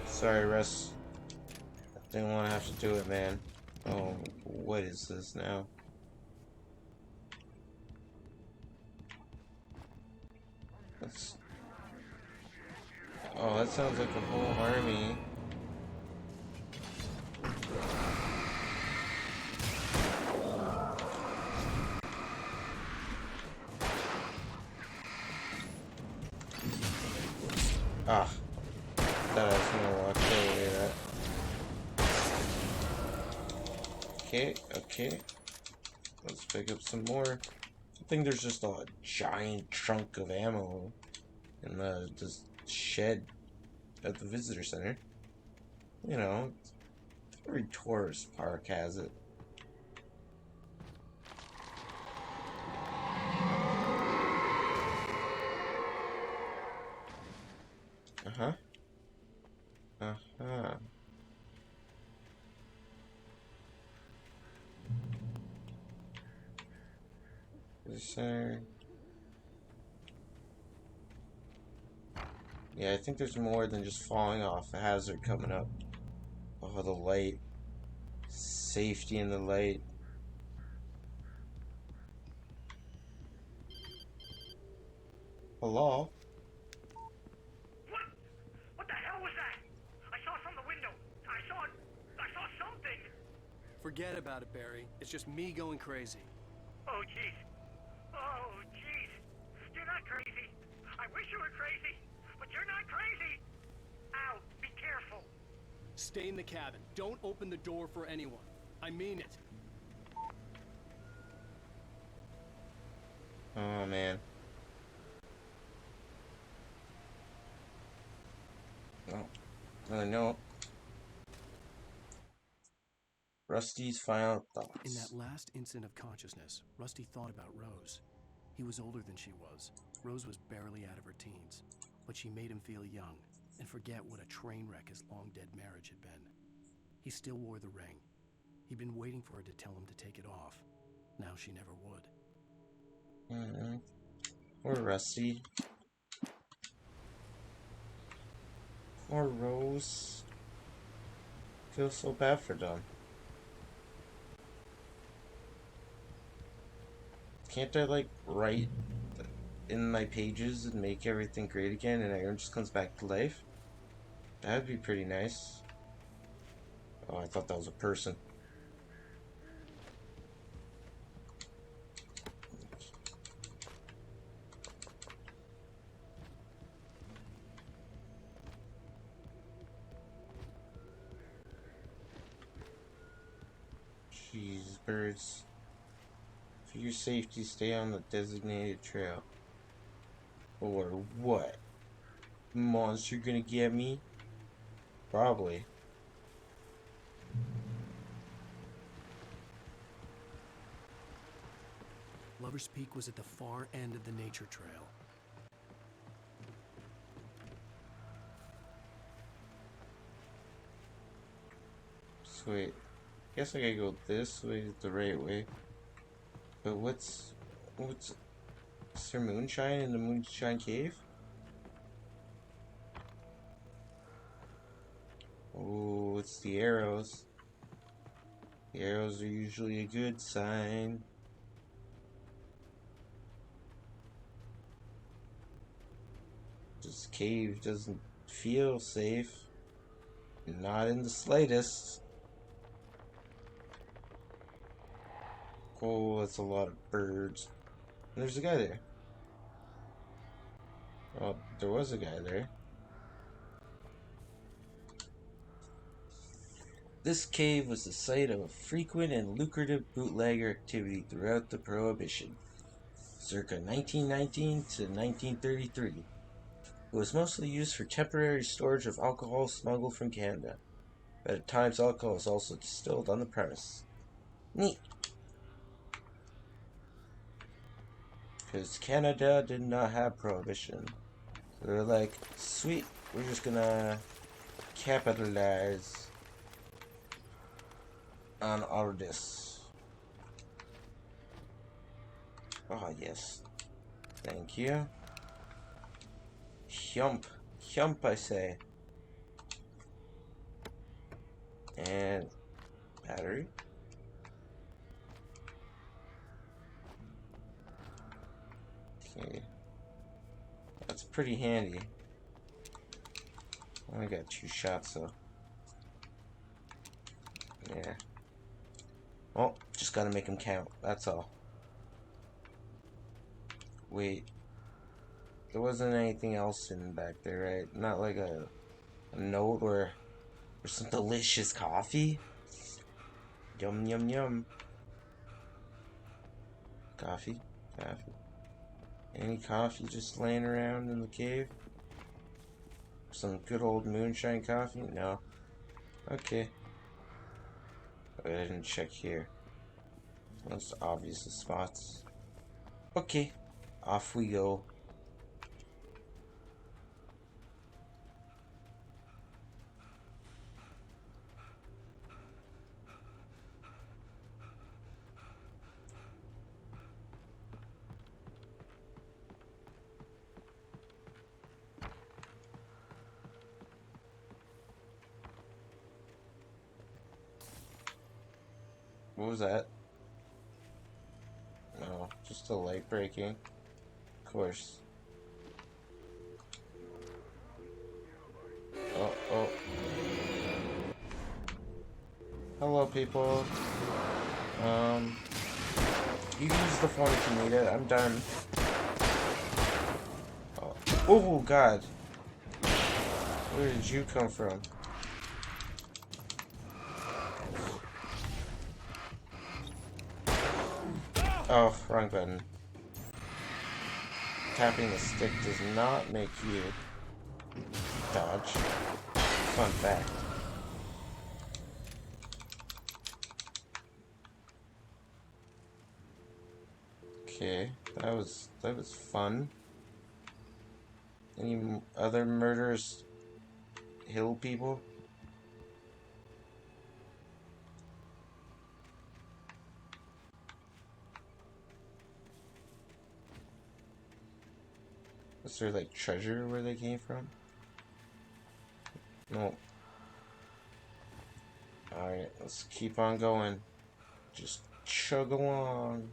Sorry, Russ. I didn't want to have to do it, man. Oh, what is this now? That's... Oh, that sounds like a whole army. Ah, thought I was gonna walk away that. Okay, okay. Let's pick up some more. I think there's just a giant trunk of ammo in this shed at the visitor center. You know, every tourist park has it. Uh-huh. Uh-huh. Center. Yeah, I think there's more than just falling off a hazard coming up. Oh, the light. Safety in the light. Hello? What the hell was that? I saw it from the window. I saw something. Forget about it, Barry. It's just me going crazy. Oh, jeez. Oh, jeez. You're not crazy. I wish you were crazy, but you're not crazy. Ow, be careful. Stay in the cabin. Don't open the door for anyone. I mean it. Oh, man. Oh, no. Rusty's final thoughts. In that last instant of consciousness, Rusty thought about Rose. He was older than she was. Rose was barely out of her teens, but she made him feel young and forget what a train wreck his long-dead marriage had been. He still wore the ring. He'd been waiting for her to tell him to take it off. Now she never would. Poor Rusty. Poor Rose. Feel so bad for them. Can't I, like, write in my pages and make everything great again and Iron just comes back to life? That'd be pretty nice. Oh, I thought that was a person. Jeez, birds. For your safety, stay on the designated trail. Or what? Monster gonna get me? Probably. Lover's Peak was at the far end of the nature trail. Sweet. Guess I gotta go this way, the right way. But what's is there moonshine in the Moonshine Cave? Oh, it's the arrows. The arrows are usually a good sign. This cave doesn't feel safe. Not in the slightest. Oh, that's a lot of birds. And there's a guy there. Oh, there was a guy there. This cave was the site of frequent and lucrative bootlegger activity throughout the Prohibition, circa 1919 to 1933. It was mostly used for temporary storage of alcohol smuggled from Canada, but at times alcohol was also distilled on the premise. Neat! Because Canada did not have Prohibition. So they're like, sweet, we're just gonna capitalize on all of this. Oh, yes. Thank you. Hump. Hump, I say. And battery. Okay. That's pretty handy. I only got 2 shots, though. Yeah. Well, just gotta make them count. That's all. Wait. There wasn't anything else in back there, right? Not like a note or some delicious coffee? Yum, yum, yum. Coffee? Coffee. Any coffee just laying around in the cave? Some good old moonshine coffee? No. Okay. Go ahead and check here. Most obvious spots. Okay. Off we go. What was that? No, just a light breaking. Of course. Oh, oh. Hello, people. You can use the phone if you need it. I'm done. Oh, God. Where did you come from? Oh, wrong button. Tapping the stick does not make you dodge. Fun fact. Okay, that was fun. Any other murderous hill people? Was there like treasure where they came from? No. Alright, let's keep on going. Just chug along.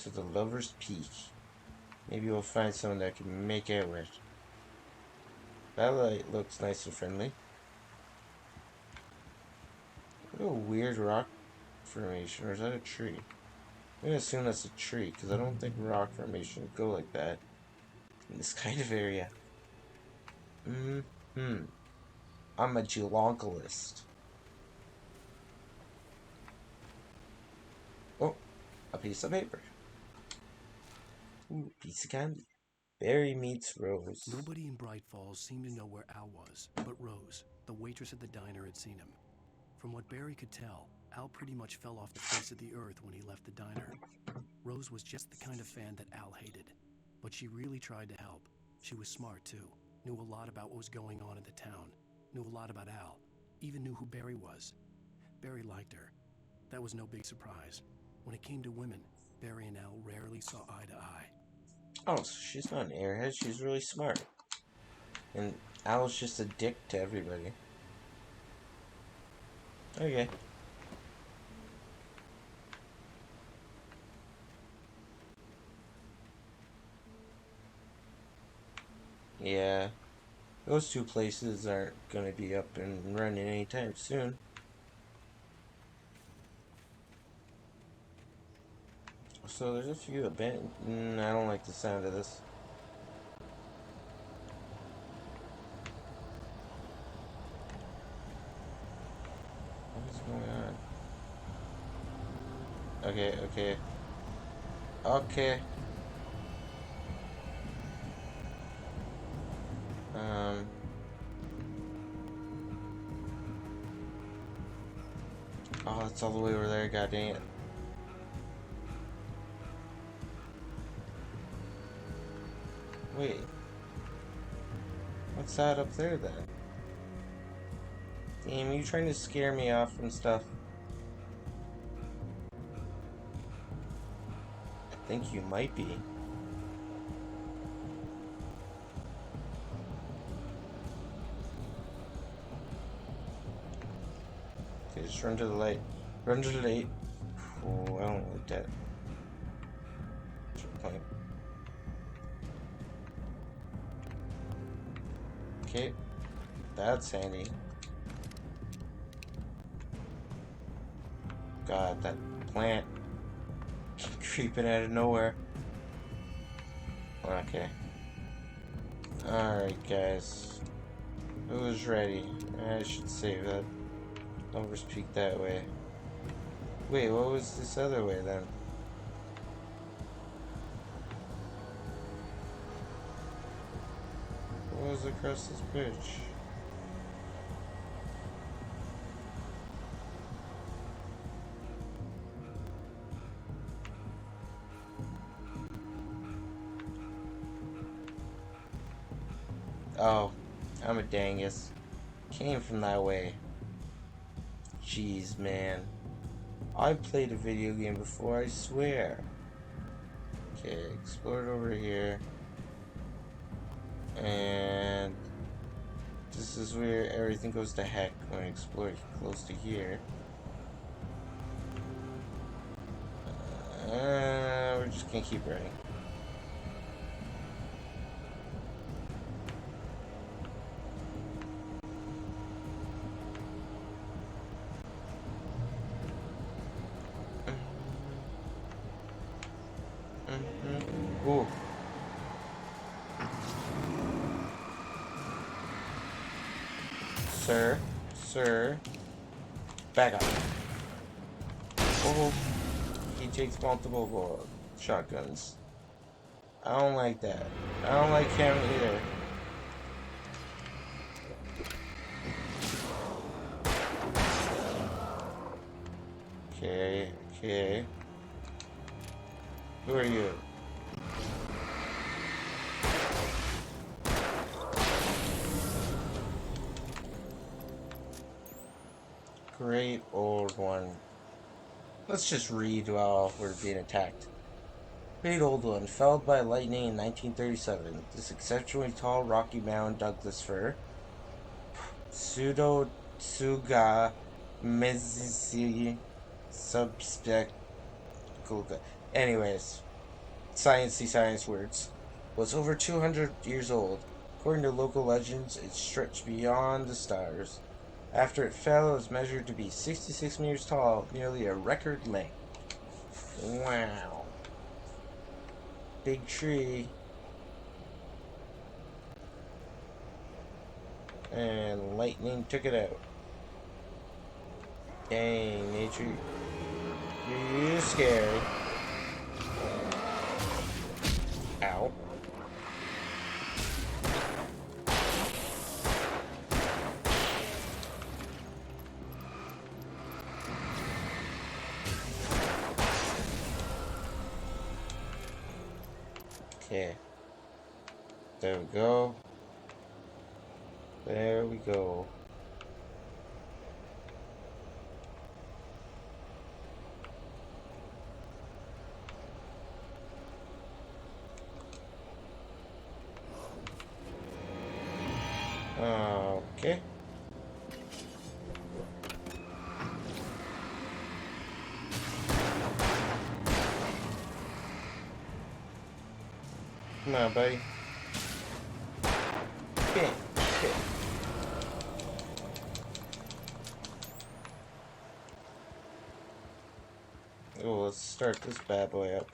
To the Lover's Peak. Maybe we'll find someone that can make out with. That light looks nice and friendly. What a weird rock formation, or is that a tree? I'm gonna assume that's a tree, because I don't think rock formation would go like that in this kind of area. I'm a geologist. Oh, a piece of paper. Ooh, piece of candy. Barry meets Rose. Nobody in Bright Falls seemed to know where Al was, but Rose, the waitress at the diner, had seen him. From what Barry could tell, Al pretty much fell off the face of the earth when he left the diner. Rose was just the kind of fan that Al hated, but she really tried to help. She was smart, too, knew a lot about what was going on in the town, knew a lot about Al, even knew who Barry was. Barry liked her. That was no big surprise. When it came to women, Barry and Al rarely saw eye to eye. Oh, so she's not an airhead, she's really smart. And Al's just a dick to everybody. Okay. Yeah. Those 2 places aren't gonna be up and running anytime soon. So there's a few abandoned. I don't like the sound of this. Okay, okay. Okay. Oh, it's all the way over there, god dang it. Wait. What's that up there then? Damn, you trying to scare me off from stuff? I think you might be. Okay, just run to the light. Run to the light. Oh, I don't like that. Point. Okay, that's handy. God, that plant creeping out of nowhere. Okay. Alright, guys. Who's ready? I should save that. Overspeak that way. Wait, what was this other way then? What was across this bridge? Oh, I'm a dangus. Came from that way. Jeez, man. I played a video game before, I swear. Okay, explored over here. And this is where everything goes to heck when I explore close to here. We're just gonna keep running. Ooh. Sir, back up. Oh, he takes multiple shotguns. I don't like that. I don't like him either. Okay, okay. Who are you? Great old one. Let's just read while we're being attacked. Great old one, felled by lightning in 1937. This exceptionally tall Rocky Mountain Douglas fir, Pseudo Tsuga Mezisi subspec. Anyways, science words. Was over 200 years old. According to local legends, it stretched beyond the stars. After it fell, it was measured to be 66 meters tall, nearly a record length. Wow. Big tree. And lightning took it out. Dang, nature. You're scary. Ow. Okay. There we go. There we go. Okay. Come on, buddy. Bam. Okay. Oh, let's start this bad boy up.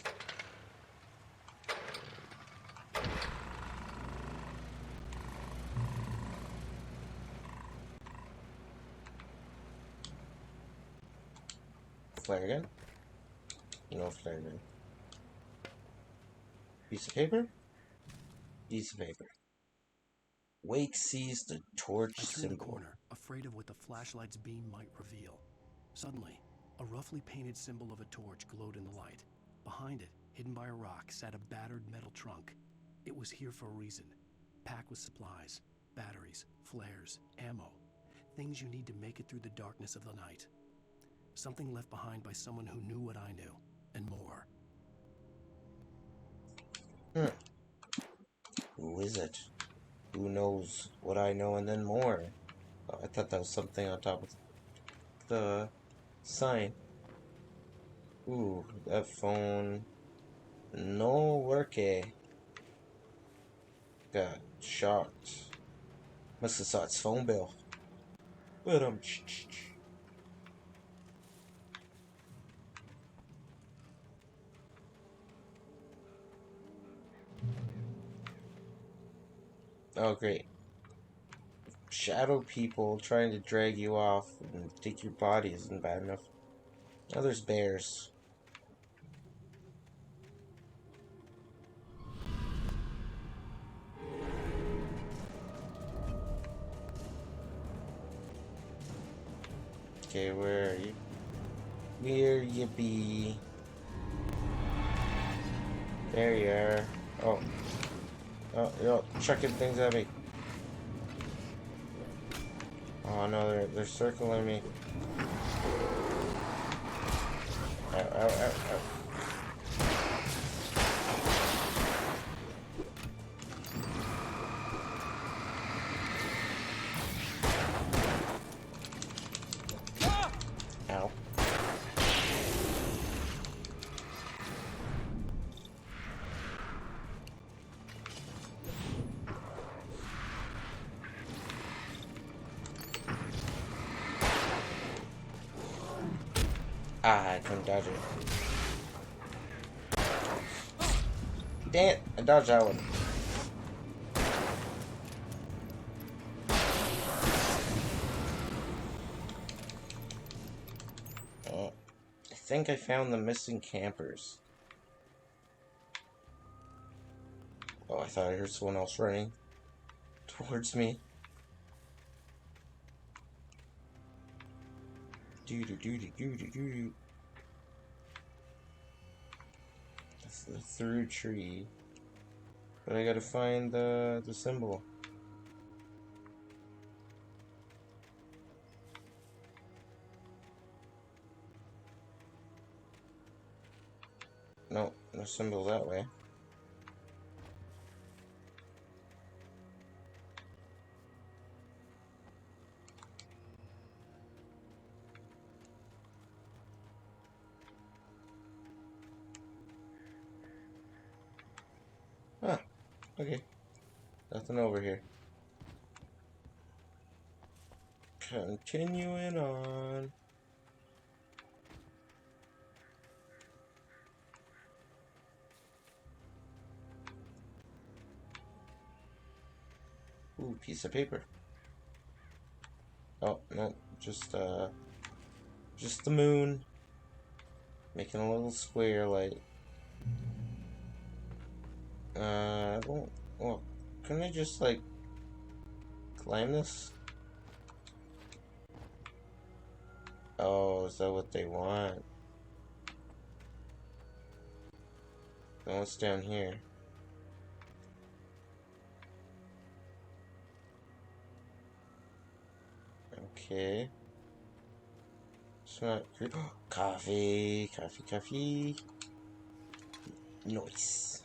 Flare again. No flavor. Piece of paper? Piece of paper. Wake sees the torch I turned the symbol. corner, afraid of what the flashlight's beam might reveal. Suddenly, a roughly painted symbol of a torch glowed in the light. Behind it, hidden by a rock, sat a battered metal trunk. It was here for a reason. Packed with supplies, batteries, flares, ammo. Things you need to make it through the darkness of the night. Something left behind by someone who knew what I knew, and more. Who is it? Who knows what I know and then more? Oh, I thought that was something on top of the sign. Ooh, that phone. No worky. Got shocked. Must have saw its phone bill. But oh great. Shadow people trying to drag you off and take your body isn't bad enough. Now there's bears. Okay, where are you? Where you be? There you are. Oh. Oh, you're chucking things at me. Oh no, they're circling me. Ow, ow, ow, ow. Ow. Ah, I couldn't dodge it. Dang it, I dodged that one. Oh, I think I found the missing campers. Oh, I thought I heard someone else running towards me. Doo-doo-doo-doo-doo-doo-doo. That's the through tree. But I gotta find the symbol. No, no symbol that way. Ah, okay. Nothing over here. Continuing on. Ooh, piece of paper. Oh, no, just the moon. Making a little square light. I don't, well, couldn't I just, like, climb this? Oh, is that what they want? Then what's down here? Okay. It's not coffee, coffee. Nice.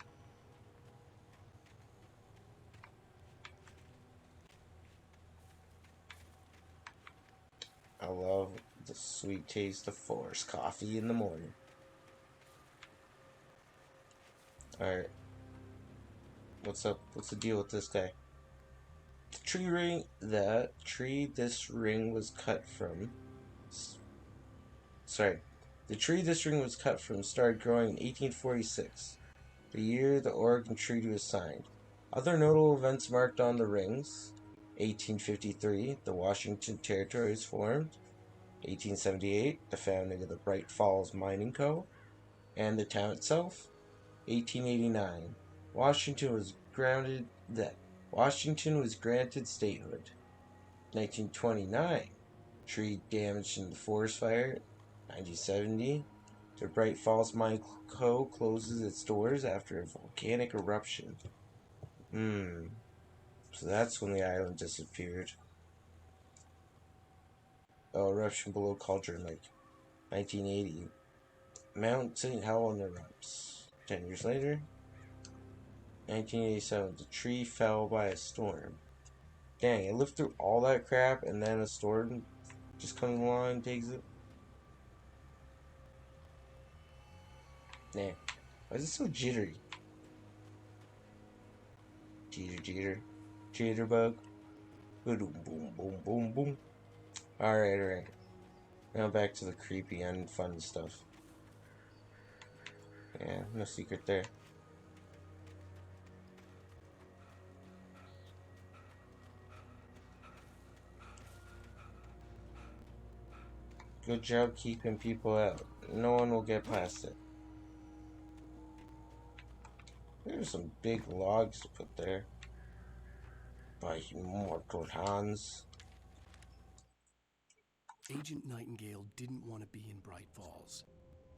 I love the sweet taste of forest coffee in the morning. Alright. What's up? What's the deal with this guy? The tree this ring was cut from. Sorry. The tree this ring was cut from started growing in 1846, the year the Oregon Treaty was signed. Other notable events marked on the rings: 1853, the Washington Territory was formed. 1878, the founding of the Bright Falls Mining Co. And the town itself? 1889. Washington was granted statehood. 1929. Tree damaged in the forest fire. 1970. The Bright Falls Mine Co. closes its doors after a volcanic eruption. So that's when the island disappeared. Oh, eruption below Cauldron Lake. 1980. Mount St. Helena erupts. 10 years later. 1987. The tree fell by a storm. Dang, it lived through all that crap and then a storm just comes along and takes it. Nah. Why is it so jittery? Jeter. Jitterbug. Boom, boom, boom, boom, boom. Alright. Now back to the creepy and fun stuff. Yeah, no secret there. Good job keeping people out. No one will get past it. There's some big logs to put there. By mortal hands. Agent Nightingale didn't want to be in Bright Falls.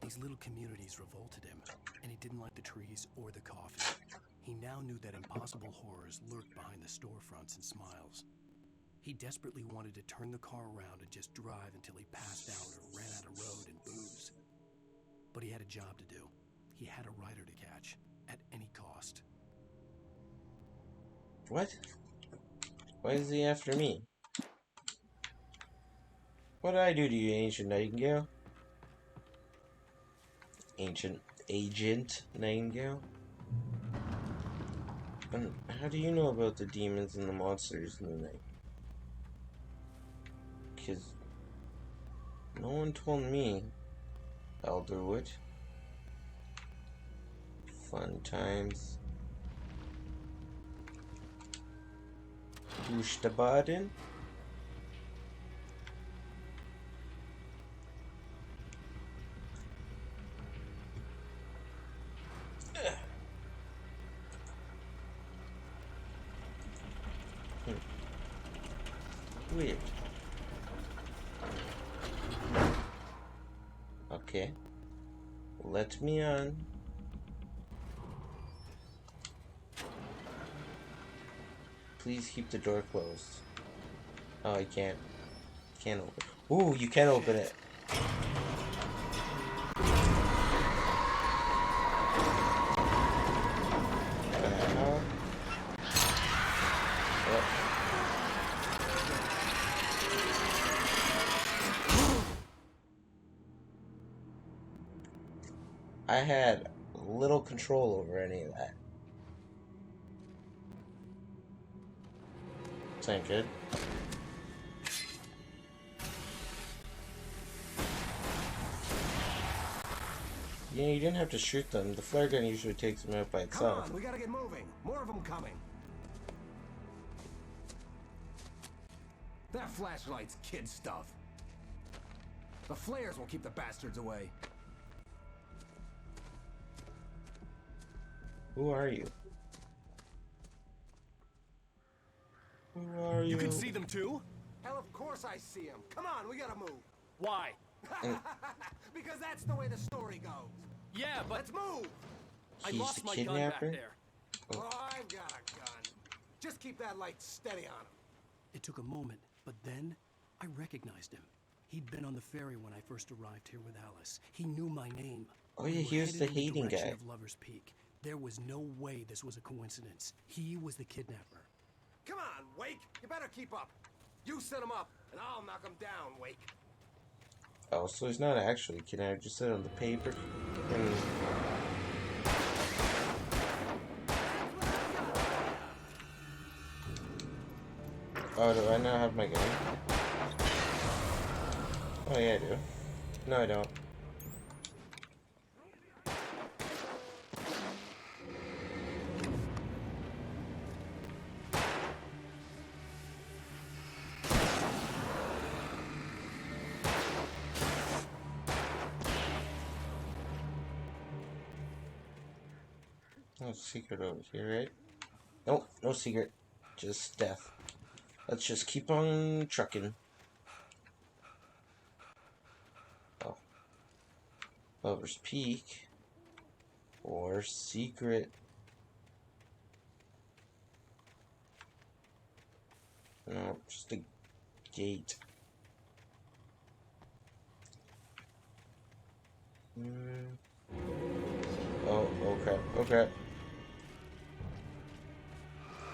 These little communities revolted him, and he didn't like the trees or the coffee. He now knew that impossible horrors lurked behind the storefronts and smiles. He desperately wanted to turn the car around and just drive until he passed out or ran out of road and booze. But he had a job to do. He had a rider to catch, at any cost. What? Why is he after me? What did I do to you, Ancient Nightingale? Agent Nightingale? And how do you know about the demons and the monsters in the night? Because no one told me, Elderwood. Fun times. Bushtabaden? Weird. Okay. Let me on. Please keep the door closed. Oh, I can't. Can't open. Ooh, you can open it. I had little control over any of that. This ain't good. Yeah, you didn't have to shoot them. The flare gun usually takes them out by itself. Come on, we gotta get moving. More of them coming. That flashlight's kid stuff. The flares will keep the bastards away. Who are you? Who are you? You can see them too? Hell, of course I see them. Come on, we gotta move. Why? Because that's the way the story goes. Yeah, but let's move. I lost my gun back there. Oh, I've got a gun. Just keep that light steady on him. It took a moment, but then I recognized him. He'd been on the ferry when I first arrived here with Alice. He knew my name. Oh yeah, he was the hating guy. Of Lover's Peak. There was no way this was a coincidence. He was the kidnapper. Come on, Wake. You better keep up. You set him up, and I'll knock him down, Wake. Oh, so he's not actually a kidnapper, just said on the paper. Oh, do I not have my gun? Oh yeah, I do. No, I don't. a secret over here, right? Nope, no secret. Just death. Let's just keep on trucking. Oh. Lover's Peak. Or secret. No, just a gate. Oh, oh crap, oh crap.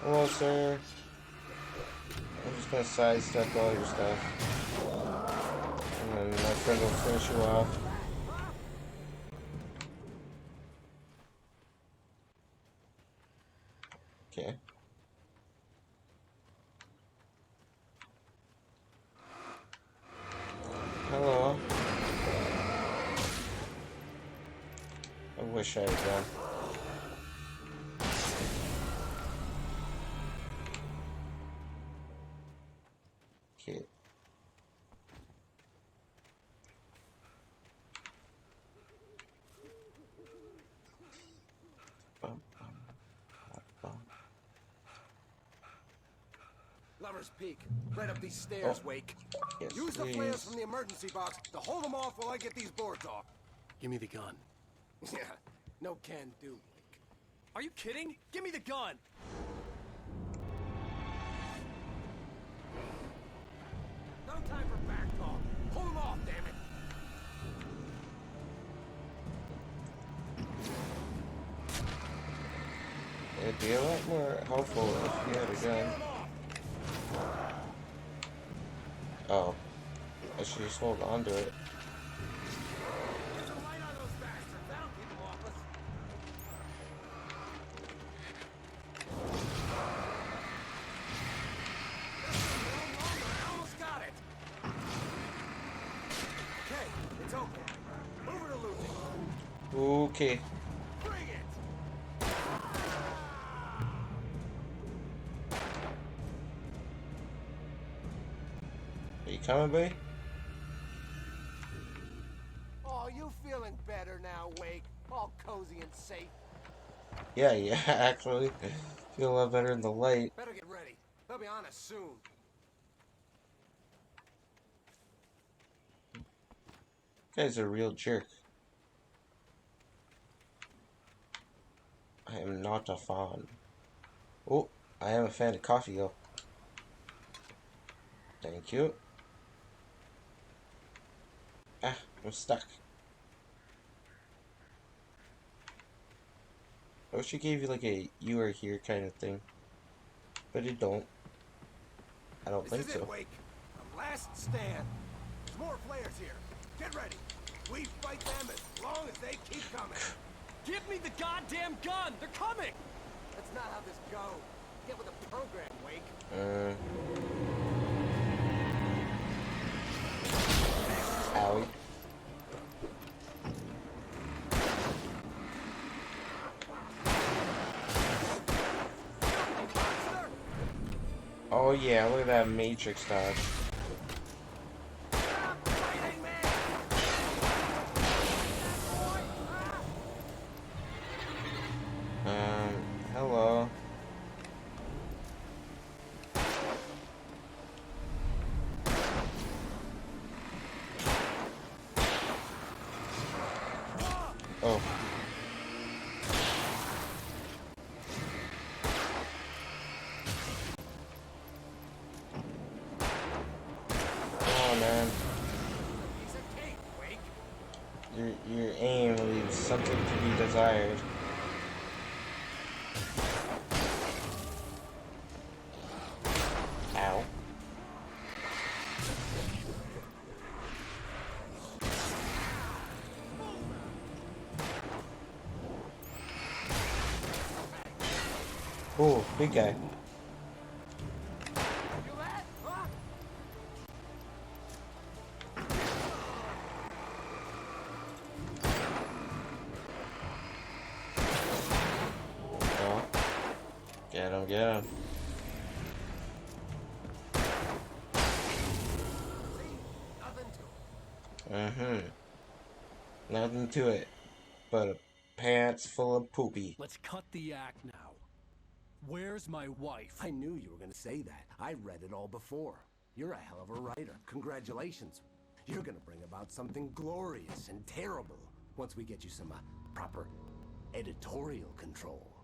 Hello, sir. I'm just gonna sidestep all your stuff. And then my friend will finish you off. Okay. Hello. I wish I had done. Okay. Lover's Peak. Right up these stairs, Wake. Yes, Use the please. flares from the emergency box to hold them off while I get these boards off. Give me the gun. Yeah, no can do, Wake. Are you kidding? Give me the gun! No time for back talk. Hold them off, damn it! It'd be a lot more helpful if you had a gun. Oh. I should just hold on to it. Okay. Are you coming, buddy? Oh, you feeling better now, Wake? All cozy and safe. Yeah, actually. Feel a lot better in the light. Better get ready. They'll be on us soon. Guy's a real jerk. I am not a fan. Oh, I am a fan of coffee though. Thank you. Ah, I'm stuck. I wish it gave you like a "you are here" kind of thing, but it don't. I don't think This is so. it, Wake. The last stand. There's more flares here. Get ready. We fight them as long as they keep coming. Give me the goddamn gun! They're coming! That's not how this goes. Get with the program, Wake. Owie. Oh yeah, look at that Matrix dodge. Hello. Oh. Oh man. Your aim leaves something to be desired. Ow. Oh, big guy. Oh. Get him, get him. Nothing to it but a pants full of poopy. Let's cut the act now. Where's my wife? I knew you were going to say that. I read it all before. You're a hell of a writer. Congratulations. You're going to bring about something glorious and terrible once we get you some proper editorial control.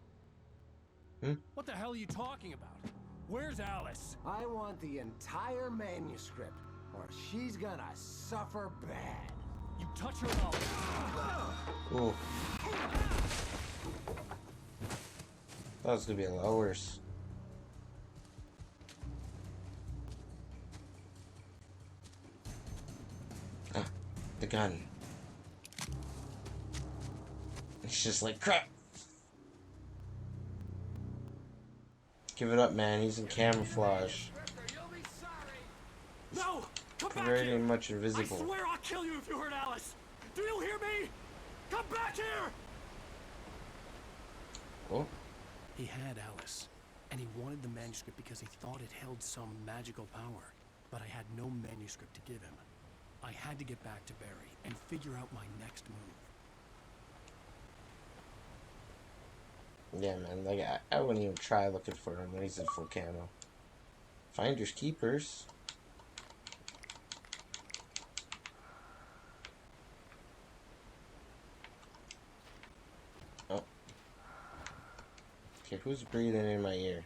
What the hell are you talking about? Where's Alice? I want the entire manuscript, or she's gonna suffer bad. You touch her now. Ooh. That was gonna be a lot worse. Ah, the gun. It's just like crap. Give it up, man. He's in camouflage. No! Come back Very here! much invisible. I swear I'll kill you if you hurt Alice! Do you hear me? Come back here! Oh. He had Alice, and he wanted the manuscript because he thought it held some magical power. But I had no manuscript to give him. I had to get back to Barry and figure out my next move. Yeah, man. Like I wouldn't even try looking for him when he's in full camo. Finders keepers. Oh. Okay, who's breathing in my ear?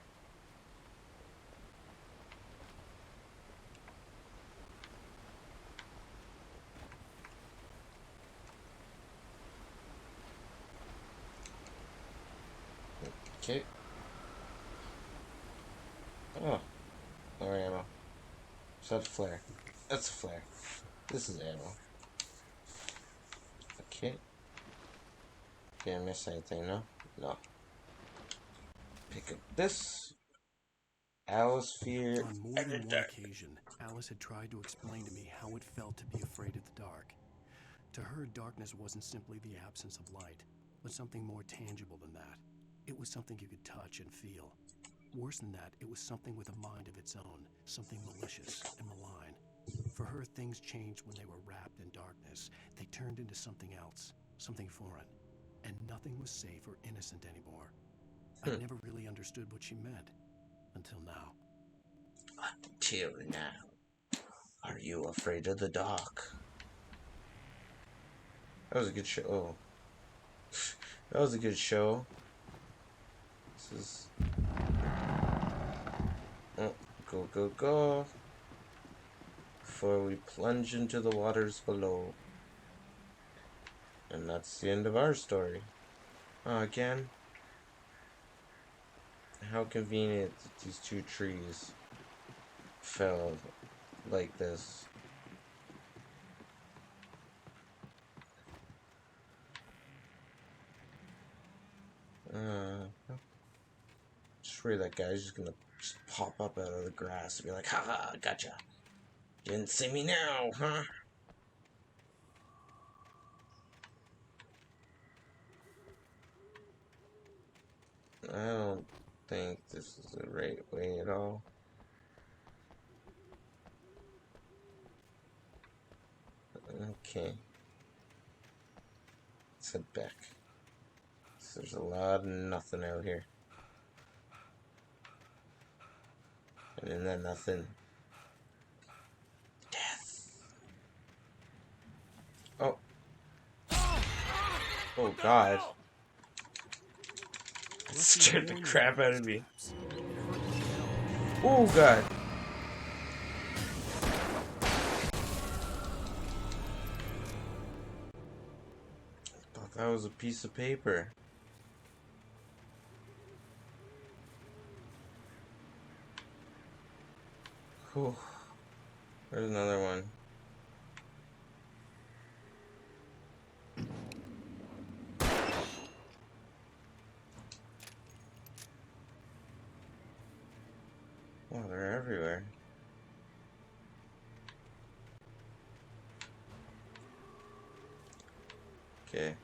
Okay. Oh. More ammo. Is that a flare? That's a flare. This is ammo. Okay. Didn't miss anything, no? No. Pick up this. Alice fear. On more than one occasion, Alice had tried to explain to me how it felt to be afraid of the dark. To her, darkness wasn't simply the absence of light, but something more tangible than that. It was something you could touch and feel. Worse than that, it was something with a mind of its own, something malicious and malign. For her, things changed when they were wrapped in darkness. They turned into something else, something foreign. And nothing was safe or innocent anymore. I never really understood what she meant, until now. Until now. Are you afraid of the dark? That was a good show. Oh. That was a good show. This is... Oh, go, go, go. Before we plunge into the waters below. And that's the end of our story. Oh, again. How convenient that these two trees fell like this. Just worry that guy's just gonna just pop up out of the grass and be like, haha, gotcha. Didn't see me now, huh? I don't think this is the right way at all. Okay. Let's head back. So there's a lot of nothing out here. And in that nothing, death. Oh. Oh God. It scared the crap out of me. Oh God. I thought that was a piece of paper. Whew. There's another one. Oh, they're everywhere. Okay.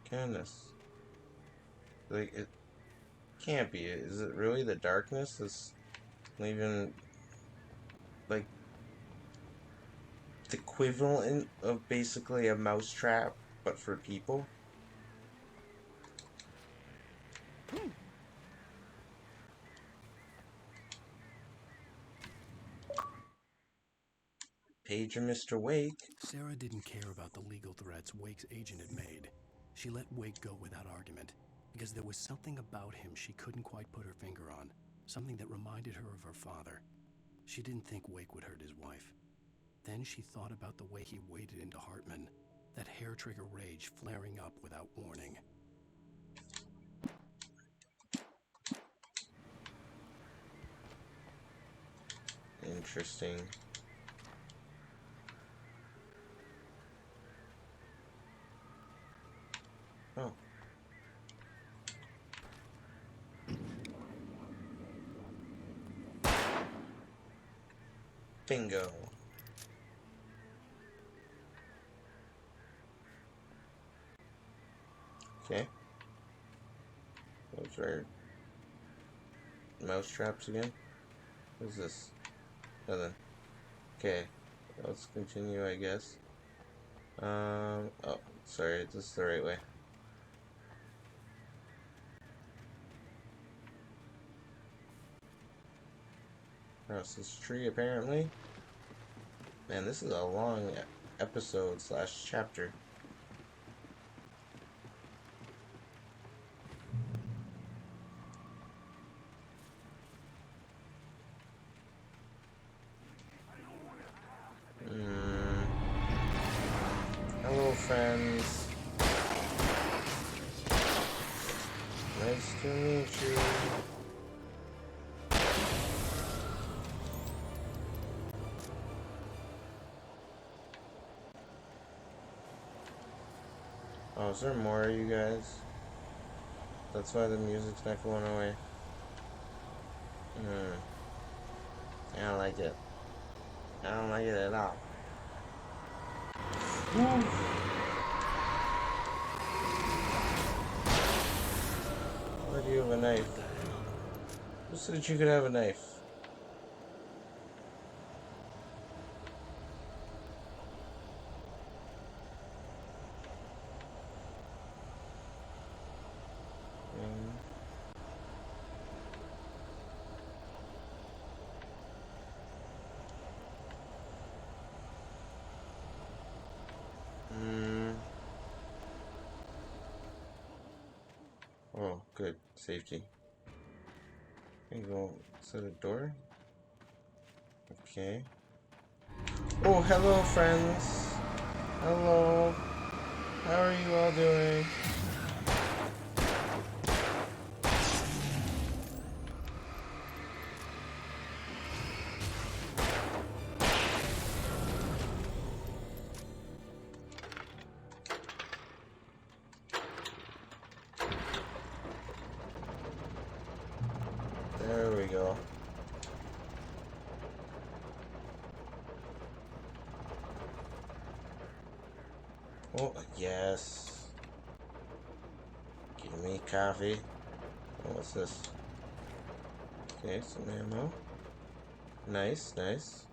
Goodness. Like, it can't be. Is it really the darkness that's leaving, like, the equivalent of basically a mousetrap, but for people? Pager Mr. Wake. Sarah didn't care about the legal threats Wake's agent had made. She let Wake go without argument, because there was something about him she couldn't quite put her finger on, something that reminded her of her father. She didn't think Wake would hurt his wife. Then she thought about the way he waded into Hartman, that hair-trigger rage flaring up without warning. Interesting. Oh. Bingo. Okay. Those are mouse traps again. What is this? Nothing. Okay. Let's continue, I guess. Oh, sorry, this is the right way. Across this tree, apparently. Man, this is a long episode / chapter. Hello, friends. Nice to meet you. Oh, is there more of you guys? That's why the music's not going away. I don't like it. I don't like it at all. Woo. Why do you have a knife? Who said you could have a knife? Oh, good. Safety. Can you go to the door? Okay. Oh, hello, friends. Hello. How are you all doing? There we go. Oh, yes. Give me coffee. Oh, what's this? Okay, some ammo. Nice, nice.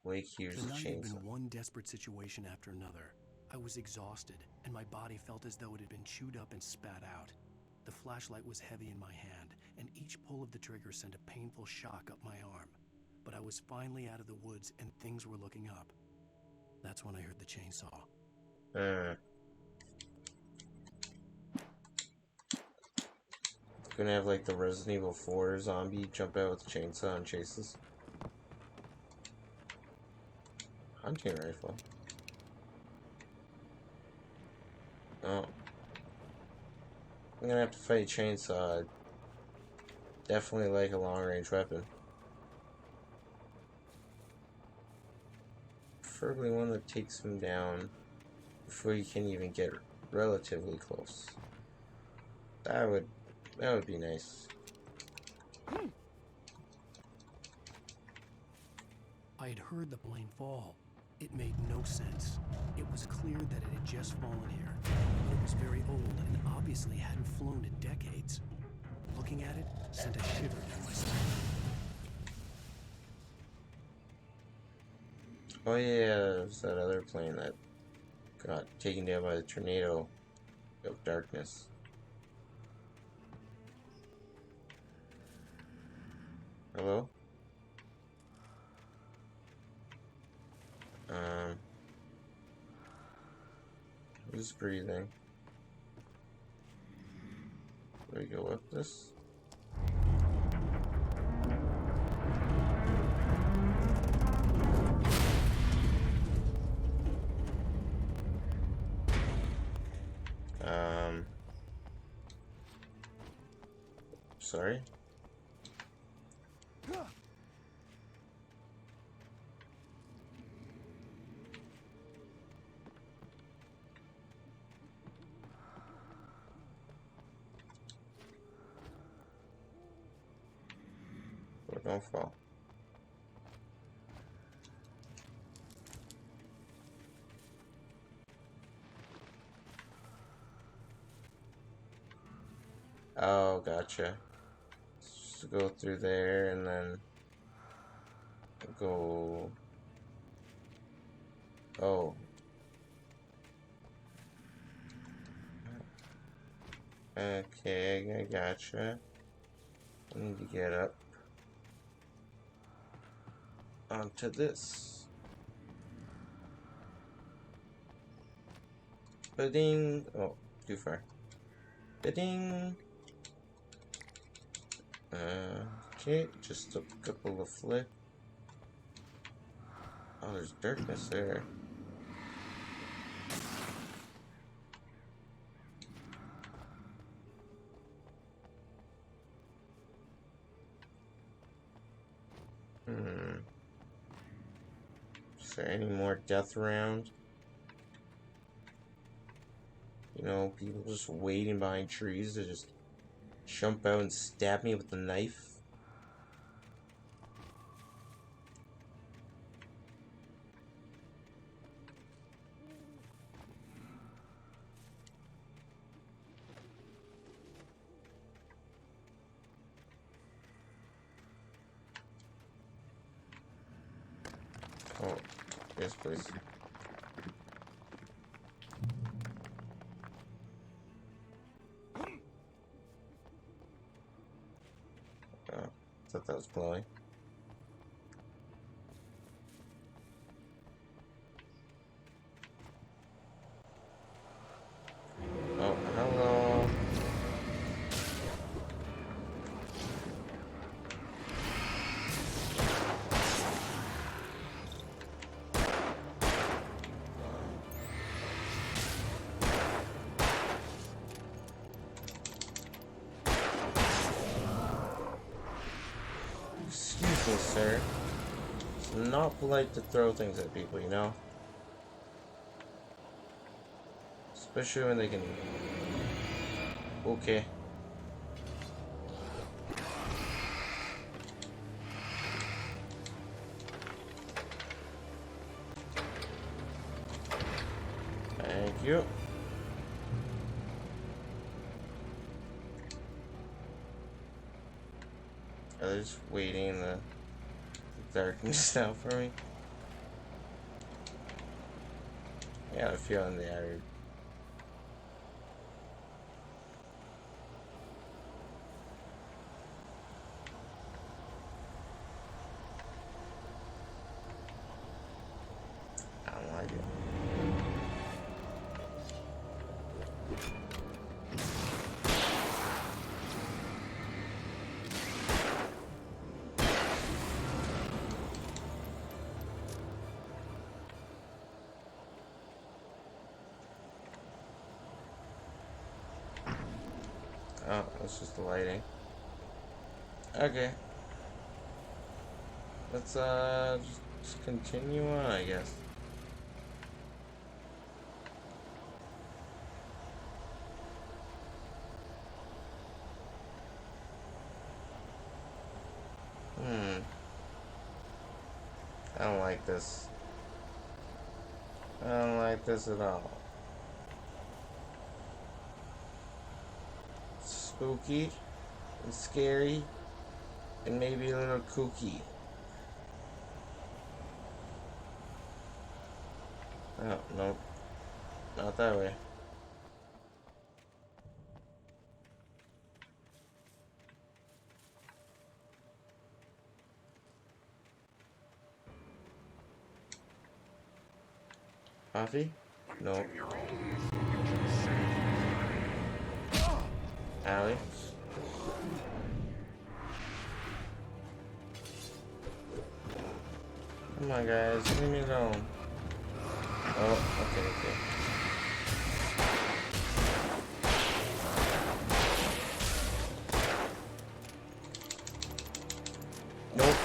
Wake here's The a night had chainsaw. been one desperate situation after another. I was exhausted, and my body felt as though it had been chewed up and spat out. The flashlight was heavy in my hand, and each pull of the trigger sent a painful shock up my arm. But I was finally out of the woods, and things were looking up. That's when I heard the chainsaw. Gonna have like the Resident Evil 4 zombie jump out with a chainsaw and chase us. Hunting rifle. Oh. I'm gonna have to fight chainsaw. I'd definitely like a long-range weapon. Preferably one that takes him down before you can even get relatively close. That would be nice. I had heard the plane fall. It made no sense. It was clear that it had just fallen here, but it was very old and obviously hadn't flown in decades. Looking at it sent a shiver down my spine. Oh yeah, there's that other plane that got taken down by the tornado of darkness. Hello? Who's breathing? Do we go up this? Sorry? Don't fall. Oh, gotcha. Just go through there and then go. Oh. Okay, I gotcha. I need to get up onto this. Ba-ding! Oh, too far. Ba-ding! Okay, just a couple of flip. Oh, there's darkness there. Is there any more death around? You know, people just waiting behind trees to just jump out and stab me with a knife? Oh, yes, please. Oh, I thought that was glowing. Oh, hello. Excuse me, sir. It's not polite to throw things at people, you know? Especially when they can... Okay. Thank you. They're just waiting in the darkness now for me. I got a feeling they are. I don't like it. Oh, it's just the lighting. Okay. Let's just continue on, I guess. I don't like this. I don't like this at all. Spooky and scary and maybe a little kooky. Oh, nope. Not that way. Coffee? No. Allie? Come on, guys. Leave me alone. Oh, okay, okay. Nope.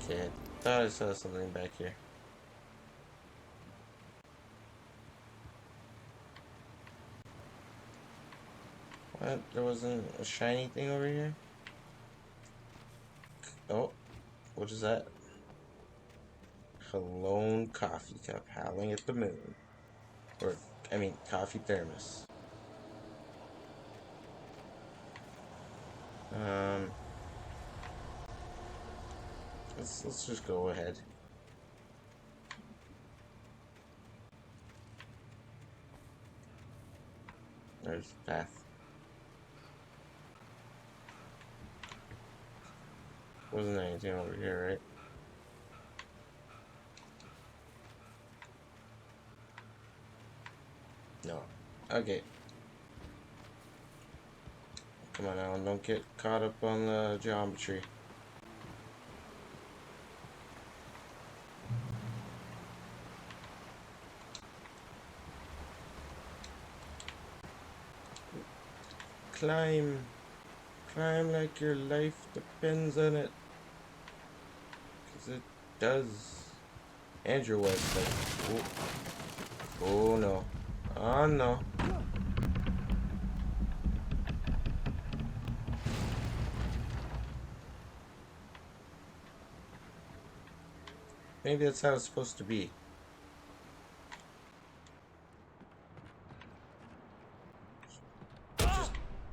Okay, thought I saw something back here. What? There wasn't a shiny thing over here? Oh, what is that? Cologne coffee cup howling at the moon. Or, I mean, coffee thermos. Let's just go ahead. There's the path. Wasn't anything over here, right? No. Okay. Come on, Alan, don't get caught up on the geometry. Climb. Climb like your life depends on it. 'Cause it does. Andrew was like, oh no. Oh no. Maybe that's how it's supposed to be. Just,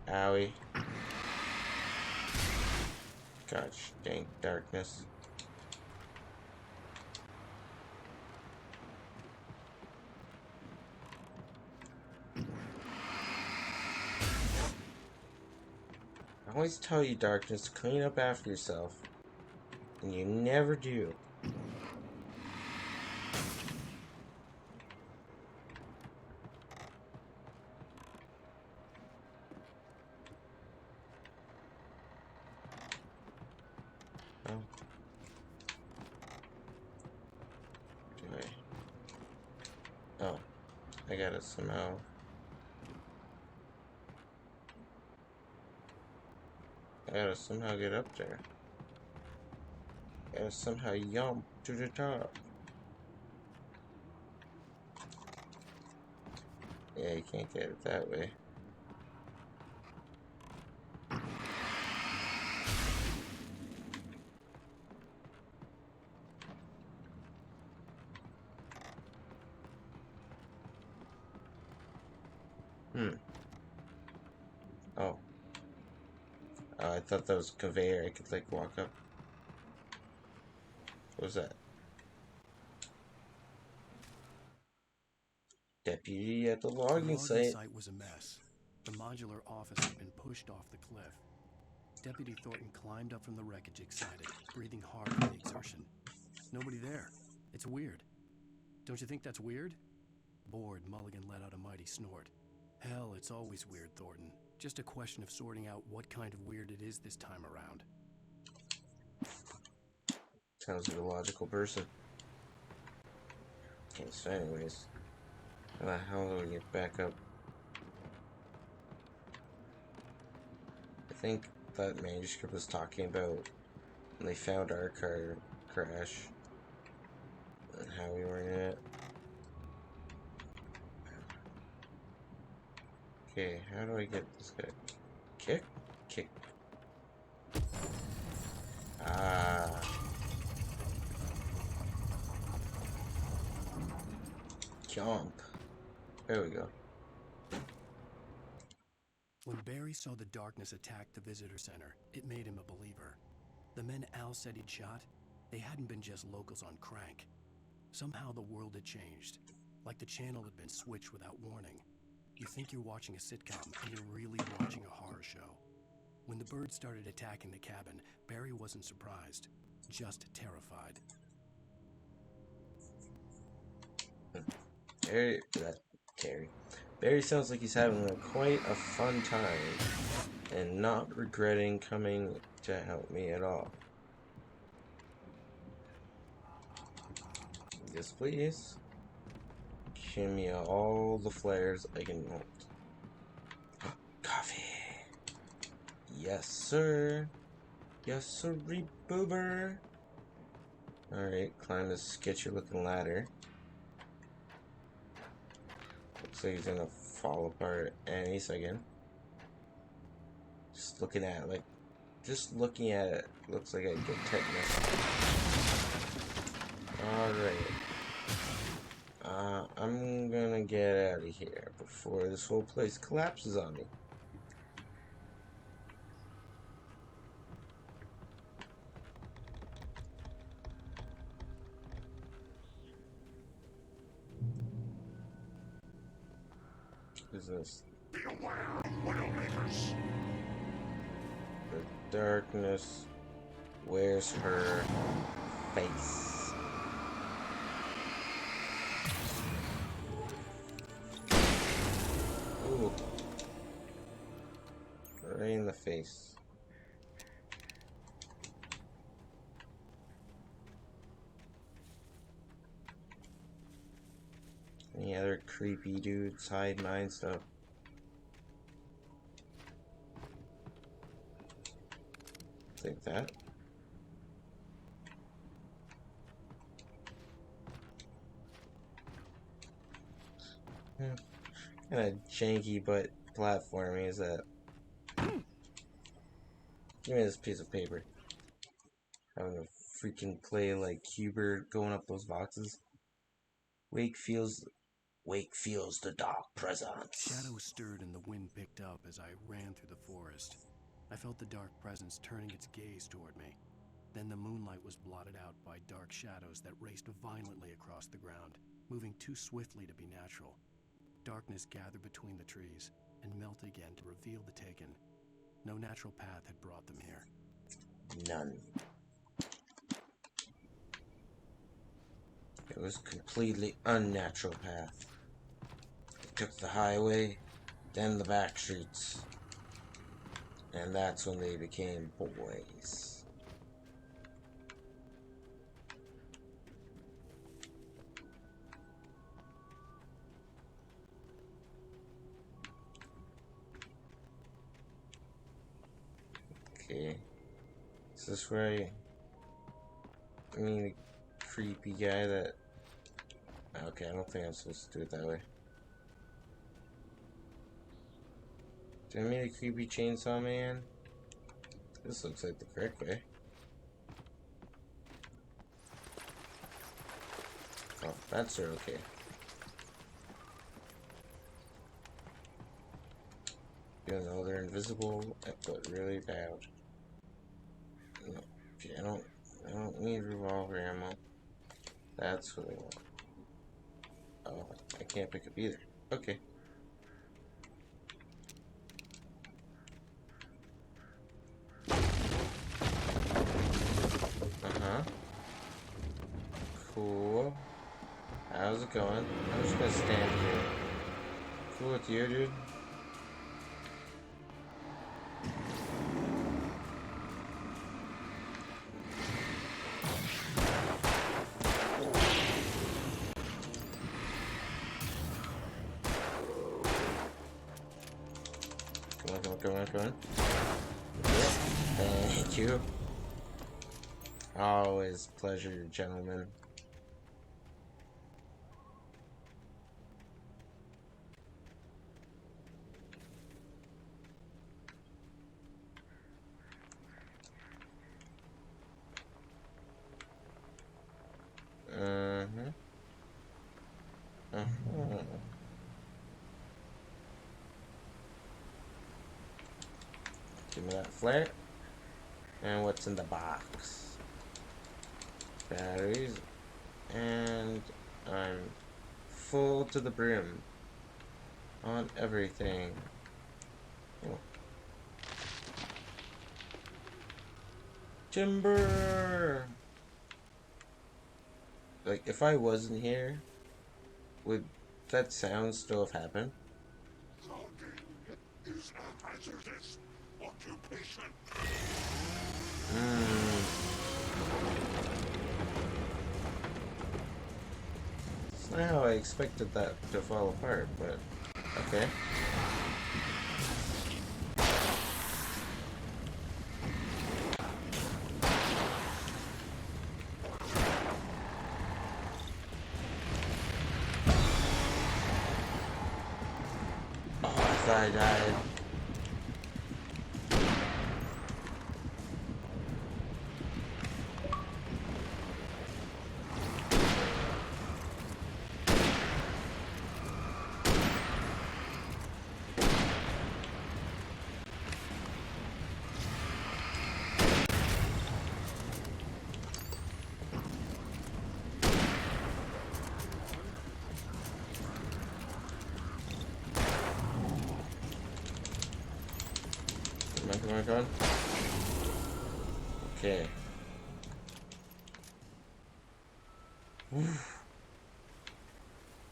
owie. Gosh dang darkness. I always tell you, darkness, to clean up after yourself. And you never do. Oh. Do I? Oh. I gotta somehow... I gotta somehow get up there. I gotta somehow jump to the top. Yeah, you can't get it that way. Oh. Oh, I thought that was a conveyor. I could, like, walk up. What was that? Deputy at the logging site. Was a mess. The modular office had been pushed off the cliff. Deputy Thornton climbed up from the wreckage excited, breathing hard from the exertion. Nobody there. It's weird. Don't you think that's weird? Bored, Mulligan let out a mighty snort. Hell, it's always weird, Thornton. Just a question of sorting out what kind of weird it is this time around. Sounds like a logical person. Okay, so anyways. How the hell do we get back up? I think that manuscript was talking about when they found our car crash and how we were in it. Okay, how do I get this guy? Kick? Kick. Ah. Jump. There we go. When Barry saw the darkness attack the visitor center, it made him a believer. The men Al said he'd shot, they hadn't been just locals on crank. Somehow the world had changed, like the channel had been switched without warning. You think you're watching a sitcom, and you're really watching a horror show. When the birds started attacking the cabin, Barry wasn't surprised, just terrified. Barry sounds like he's having quite a fun time and not regretting coming to help me at all. Yes, please. Give me all the flares I can hold. Coffee. Yes, sir. Yes, sir, boober. Alright, climb this sketchy looking ladder. Looks like he's gonna fall apart any second. Just looking at it, looks like I get tetanus. Alright. I'm gonna get out of here before this whole place collapses on me. What is this? Beware of Widowmakers. The darkness wears her face. Ooh. Right in the face. Any other creepy dudes hide behind stuff? Take that. Kind of janky but platforming is that? Give me this piece of paper. Having a freaking play like Hubert going up those boxes. Wake feels the dark presence. Shadows stirred and the wind picked up as I ran through the forest. I felt the dark presence turning its gaze toward me. Then the moonlight was blotted out by dark shadows that raced violently across the ground, moving too swiftly to be natural. Darkness gathered between the trees and melted again to reveal the taken. No natural path had brought them here. None. It was a completely unnatural path. They took the highway, then the back streets. And that's when they became boys. Okay. Is this where I mean the creepy guy that... Okay, I don't think I'm supposed to do it that way. Do I mean the creepy chainsaw man? This looks like the correct way. Oh, that's her, okay. Even though they're invisible, but really bad. No, okay, I don't need revolver ammo. That's what I want. Oh, I can't pick up either. Okay. Uh-huh. Cool. How's it going? I'm just gonna stand here. Cool with you, dude? Come on. Thank you. Always pleasure, gentlemen. Give me that flare. And what's in the box? Batteries. And I'm full to the brim on everything. Oh. Timber! Like, if I wasn't here, would that sound still have happened? Is a hazardous occupation. It's not how I expected that to fall apart, but okay. Oh, I thought I died. Come on, come on. Okay.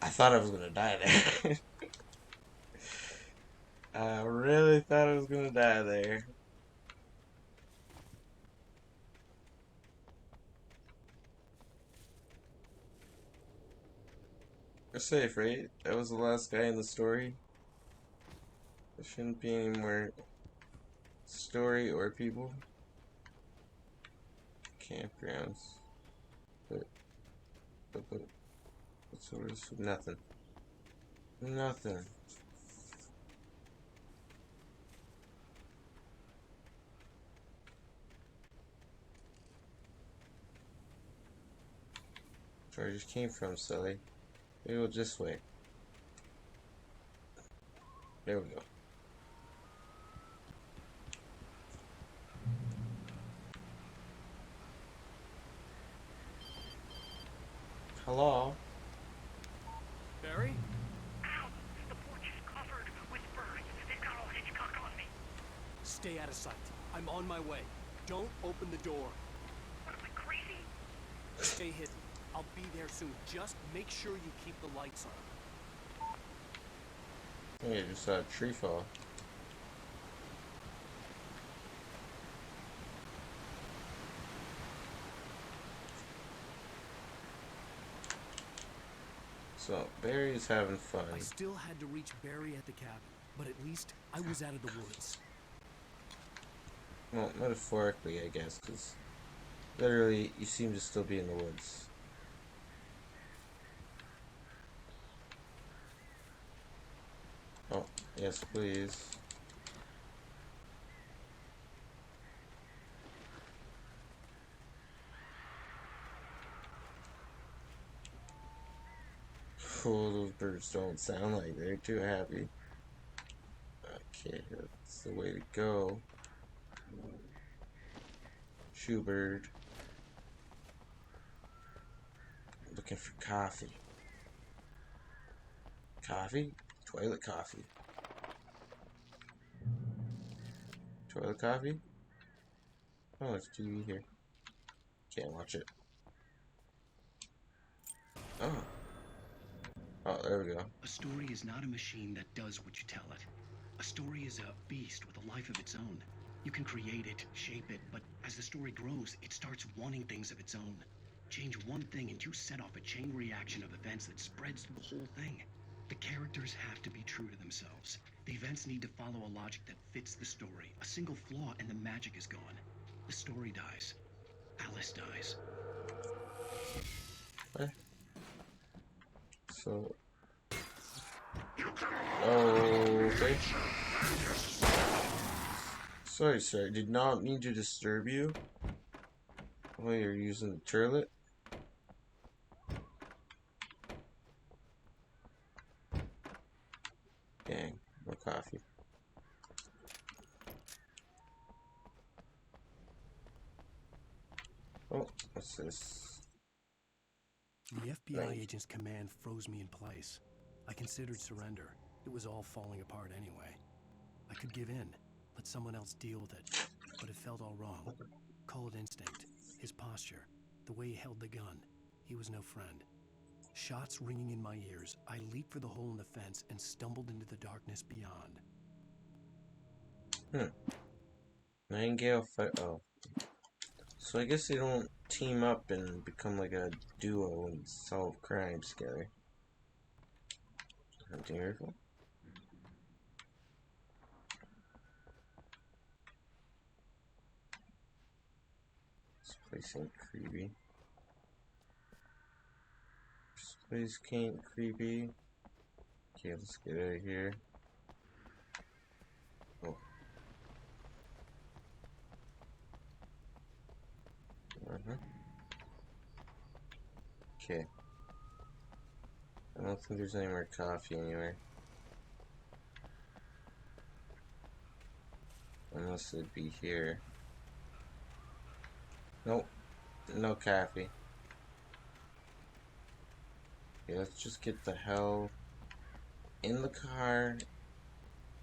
I thought I was gonna die there. I really thought I was gonna die there. We're safe, right? That was the last guy in the story. There shouldn't be any more story or people. Campgrounds. But what's the risk? Nothing. Nothing. Where I just came from, silly. Maybe we'll just wait. There we go. Hello? Barry? Ow! The porch is covered with birds. They've got all Hitchcock on me. Stay out of sight. I'm on my way. Don't open the door. What am I, crazy? Stay hidden. I'll be there soon. Just make sure you keep the lights on. Hey, just saw a tree fall. So, Barry's having fun. I still had to reach Barry at the cabin, but at least I was out of the woods. Well, metaphorically, I guess, because literally, you seem to still be in the woods. Oh, yes, please. Oh, those birds don't sound like they're too happy. Okay, that's the way to go. Shoebird. Looking for coffee. Coffee? Toilet coffee. Toilet coffee? Oh, there's TV here. Can't watch it. Oh. Oh, there we go. A story is not a machine that does what you tell it. A story is a beast with a life of its own. You can create it, shape it, but as the story grows, it starts wanting things of its own. Change one thing and you set off a chain reaction of events that spreads through the whole thing. The characters have to be true to themselves. The events need to follow a logic that fits the story. A single flaw and the magic is gone. The story dies. Alice dies. What? So... Okay. Sorry, sir. Did not mean to disturb you. Oh, you're using the toilet? Dang, no coffee. Oh, what's this? The FBI agent's command froze me in place. I considered surrender. It was all falling apart anyway. I could give in, let someone else deal with it. But it felt all wrong. Call it instinct. His posture, the way he held the gun. He was no friend. Shots ringing in my ears, I leaped for the hole in the fence and stumbled into the darkness beyond. Nightingale fight. Oh. So I guess they don't team up and become like a duo and solve crimes together. Hunting rifle. This place ain't creepy. This place ain't creepy. Okay, let's get out of here. Oh. Okay. I don't think there's any more coffee anywhere. Unless it'd be here. Nope. No coffee. Okay, let's just get the hell in the car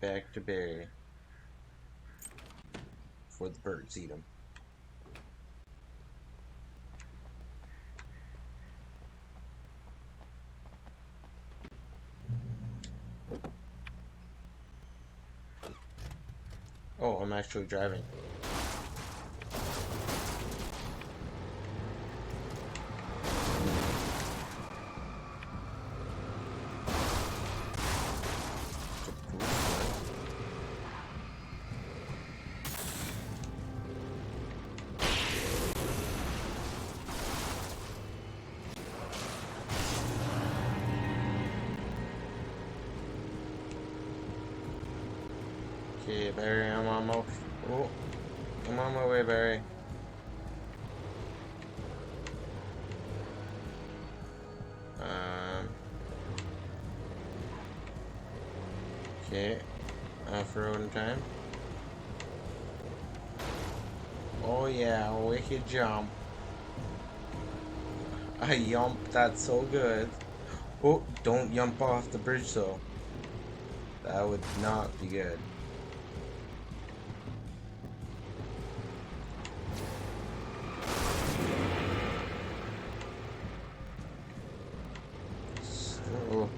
back to Barry. Before the birds eat them. Oh, I'm actually driving. Okay, Barry, I'm on my way, Barry. Okay, off-road time. Oh yeah, wicked jump. I yumped that so good. Oh, don't yump off the bridge though. That would not be good. So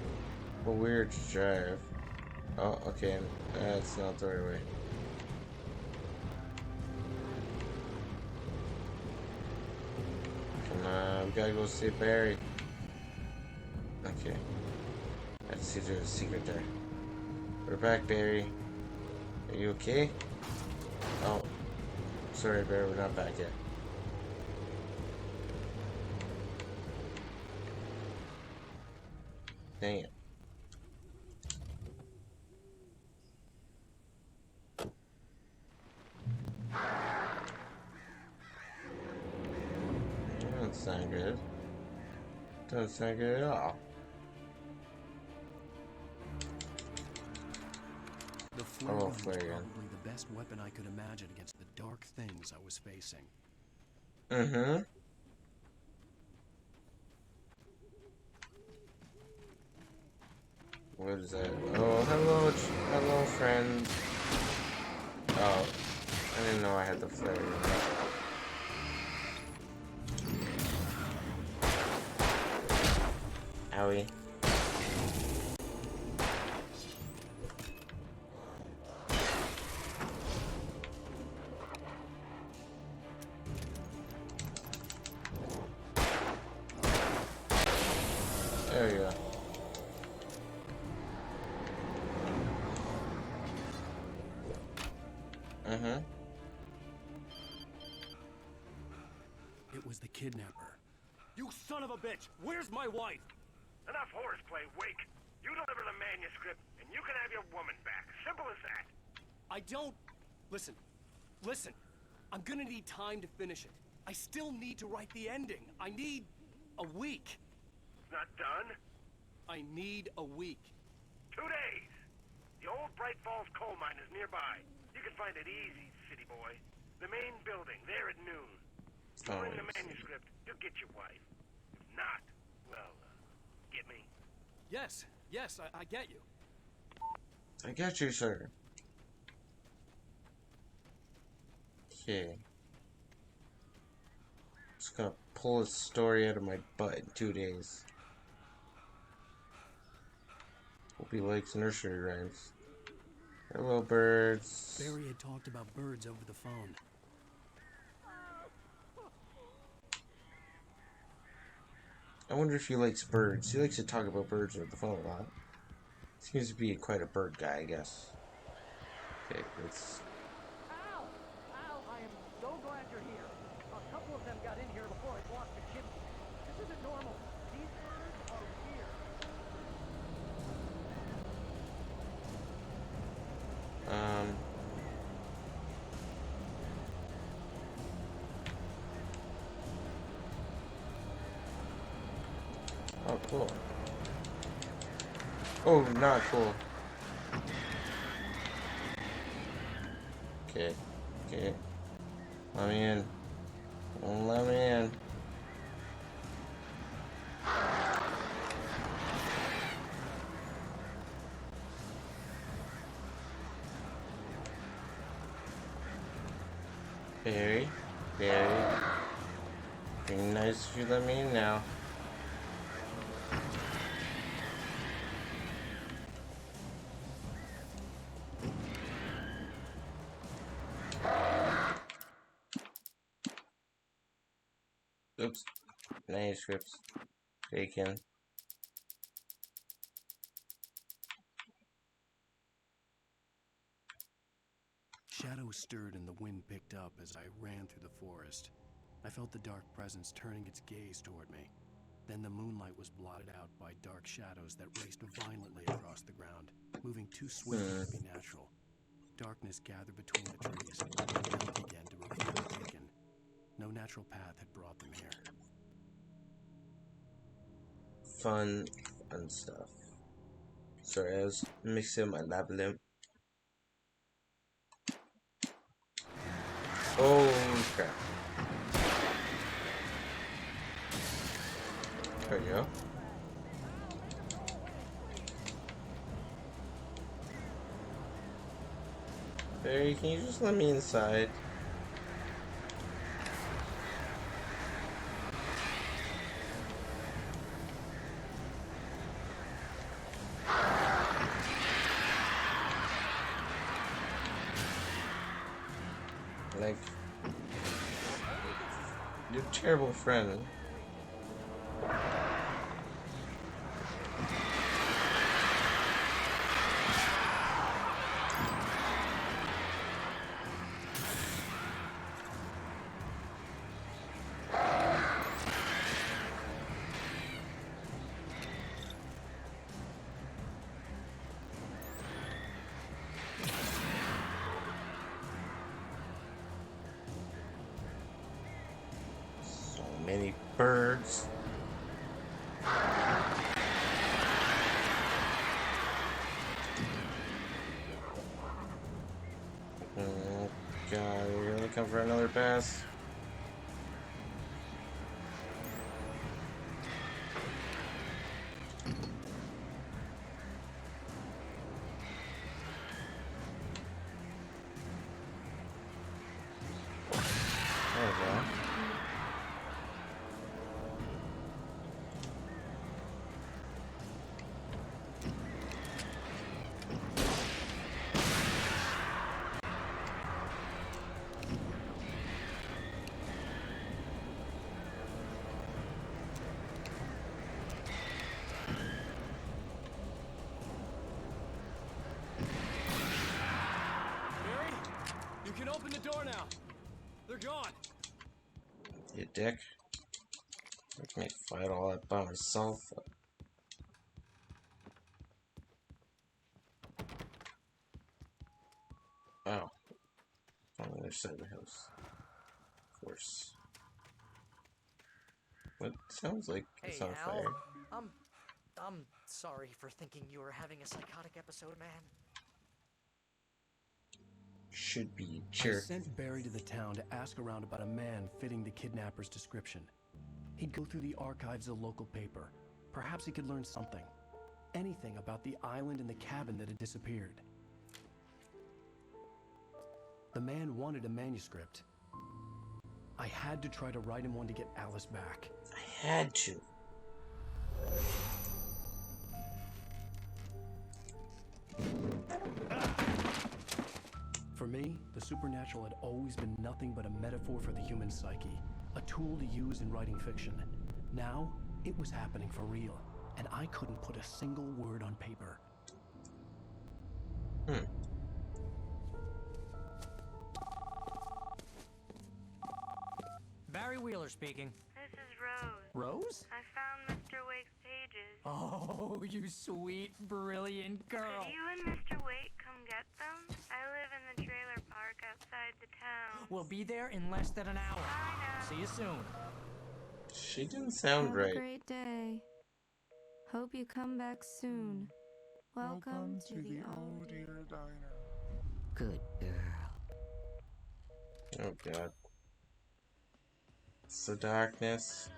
weird to drive. Oh, okay, that's not the right way. Come on, we gotta go see Barry. Okay. Let's see if there's a secret there. We're back, Barry. Are you okay? Oh. Sorry, Barry, we're not back yet. Dang it. That doesn't sound good. Doesn't sound good at all. The flare gun was probably the best weapon I could imagine against the dark things I was facing. Mm-hmm. What is that? Oh, hello, friend. Oh, I didn't know I had the flare gun. Owie. There we go. Mm-hmm. It was the kidnapper. You son of a bitch! Where's my wife? Enough horseplay, Wake. You deliver the manuscript, and you can have your woman back. Simple as that. I don't... Listen. I'm gonna need time to finish it. I still need to write the ending. I need a week. Not done? I need a week. 2 days. The old Bright Falls coal mine is nearby. You can find it easy, city boy. The main building, there at noon. Bring the Always. manuscript. You'll get your wife. If not, well, get me. Yes, I get you. I got you, sir. Okay. Just gonna pull a story out of my butt in 2 days. Hope he likes nursery rhymes. Hello, birds. Barry had talked about birds over the phone. I wonder if he likes birds. He likes to talk about birds over the phone a lot. Seems to be quite a bird guy, I guess. Okay, let's... Al! Al, I am so glad you're here. A couple of them got in here before I blocked the chimney. This isn't normal. These birds are weird. Oh, cool. Oh, not cool. Okay. Okay. Let me in. Let me in. Barry. Barry. Be nice if you let me in now. Oops. Manuscripts. Taken. Shadows stirred and the wind picked up as I ran through the forest. I felt the dark presence turning its gaze toward me. Then the moonlight was blotted out by dark shadows that raced violently across the ground, moving too swiftly to be natural. Darkness gathered between the trees, and knelt again to reveal the taken. No natural path had brought them here. Fun stuff. Sorry, I was mixing my labyrinth. Oh crap. There we go. Barry, can you just let me inside? Like, you're a terrible friend. So many birds. Oh god, we're gonna come for another pass. There we go. Barry, you can open the door now. They're gone. You dick. Make me fight all that by myself. Oh. On the other side of the house. Of course. What sounds like it's on Al, fire. I'm sorry for thinking you were having a psychotic episode, man. should be. I Sure. sent Barry to the town to ask around about a man fitting the kidnapper's description. He'd go through the archives of the local paper. Perhaps he could learn something. Anything about the island and the cabin that had disappeared. The man wanted a manuscript. I had to try to write him one to get Alice back. I had to. For me, the supernatural had always been nothing but a metaphor for the human psyche, a tool to use in writing fiction. Now, it was happening for real, and I couldn't put a single word on paper. Barry Wheeler speaking. This is Rose. Rose? I found Mr. Wake's pages. Oh, you sweet, brilliant girl. Could you and Mr. Wake come get them? I live in the trailer park outside the town. We'll be there in less than an hour. Bye now. See you soon. She didn't sound Have right. a great day. Hope you come back soon. Welcome to the old dear diner. Good girl. Oh god. It's the darkness.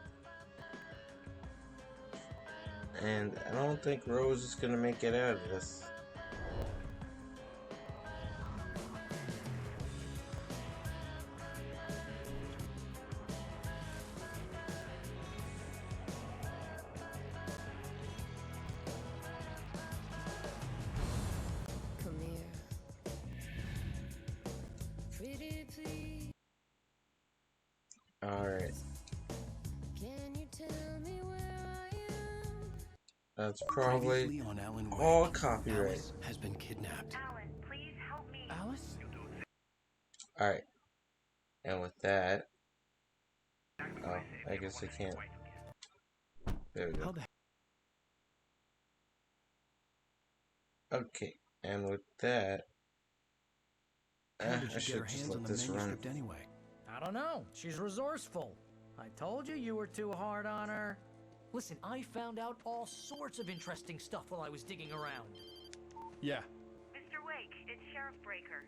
And I don't think Rose is gonna make it out of this. Come here. Pretty please. Alright. Can you tell me where I am? That's probably Previously on Alan Wake, all copyright. Alice has been kidnapped. Alan, please help me. Alice? Alright. And with that... Oh, I guess I can't. There we How go. the Okay. And with that... hell did I she get her should just hands on let the this run. manuscript anyway? I don't know. She's resourceful. I told you you were too hard on her. Listen, I found out all sorts of interesting stuff while I was digging around. Yeah. Mr. Wake, it's Sheriff Breaker.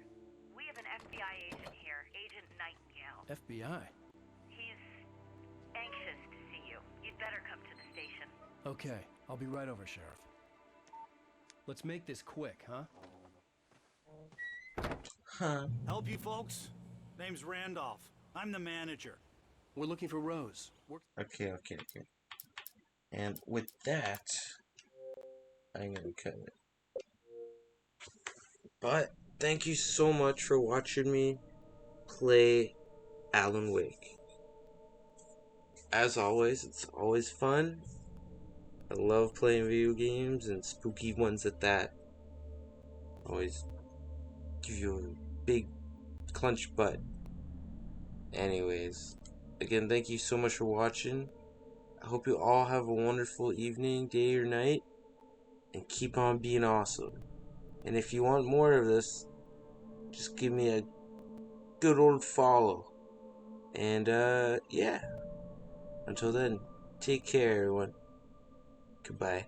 We have an FBI agent here, Agent Nightingale. FBI. He's anxious to see you. You'd better come to the station. Okay, I'll be right over, Sheriff. Let's make this quick, huh? Huh. Help you folks? Name's Randolph. I'm the manager. We're looking for Rose. Okay. And with that, I'm gonna cut it. But thank you so much for watching me play Alan Wake. As always, it's always fun. I love playing video games and spooky ones at that. Always give you a big clenched butt. Anyways, again, thank you so much for watching. I hope you all have a wonderful evening, day, or night, and keep on being awesome. And if you want more of this, just give me a good old follow. And, yeah. Until then, take care, everyone. Goodbye.